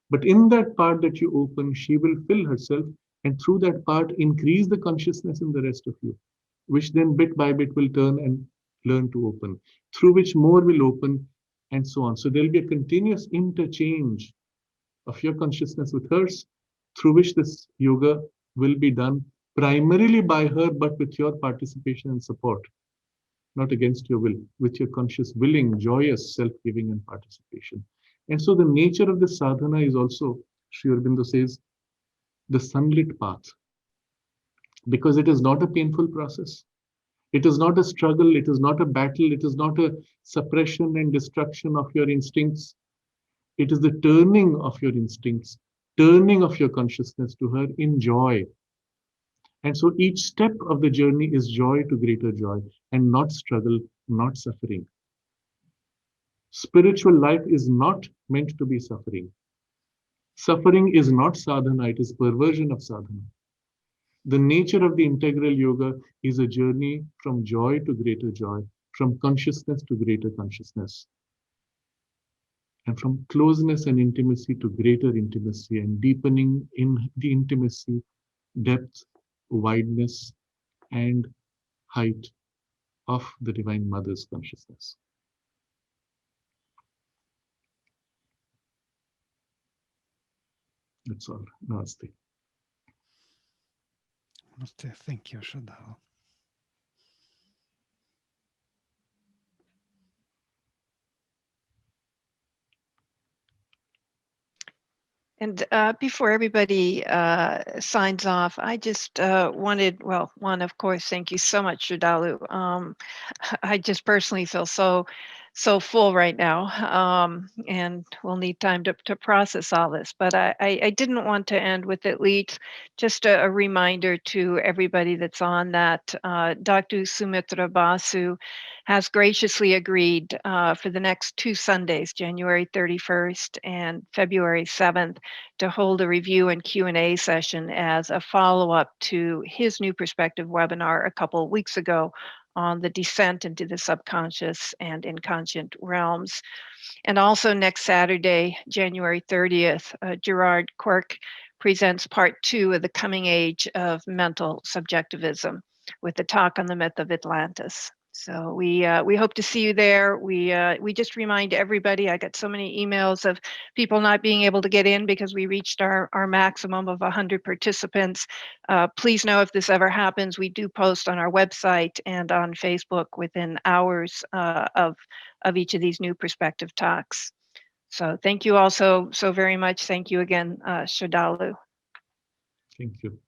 But in that part that you open, she will fill herself, and through that part, increase the consciousness in the rest of you, which then bit by bit will turn and learn to open, through which more will open, and so on. So there'll be a continuous interchange of your consciousness with hers, through which this yoga will be done primarily by her, but with your participation and support, not against your will, with your conscious, willing, joyous self-giving and participation. And so the nature of this sadhana is also, Sri Aurobindo says, the sunlit path, because it is not a painful process. It is not a struggle. It is not a battle. It is not a suppression and destruction of your instincts. It is the turning of your instincts, turning of your consciousness to her in joy. And so each step of the journey is joy to greater joy and not struggle, not suffering. Spiritual life is not meant to be suffering. Suffering is not sadhana, it is perversion of sadhana. The nature of the integral yoga is a journey from joy to greater joy, from consciousness to greater consciousness, and from closeness and intimacy to greater intimacy, and deepening in the intimacy, depth, wideness, and height of the Divine Mother's consciousness. That's all. Namaste. Namaste. Thank you, Sraddhalu. And before everybody signs off, I just wanted, well, one, of course, thank you so much, Sraddhalu. I just personally feel so full right now, and we'll need time to process all this. But I didn't want to end with at least just a reminder to everybody that's on that Dr. Sumitra Basu has graciously agreed for the next 2 Sundays, January 31st and February 7th, to hold a review and Q&A session as a follow-up to his New Perspective webinar a couple of weeks ago on the descent into the subconscious and inconscient realms. And also next Saturday, January 30th, Gerard Quirk presents part 2 of The Coming Age of Mental Subjectivism with a talk on the myth of Atlantis. So we hope to see you there. We just remind everybody, I got so many emails of people not being able to get in because we reached our maximum of 100 participants. Please know if this ever happens, we do post on our website and on Facebook within hours of each of these New Perspective talks. So thank you all so very much. Thank you again, Sraddhalu. Thank you.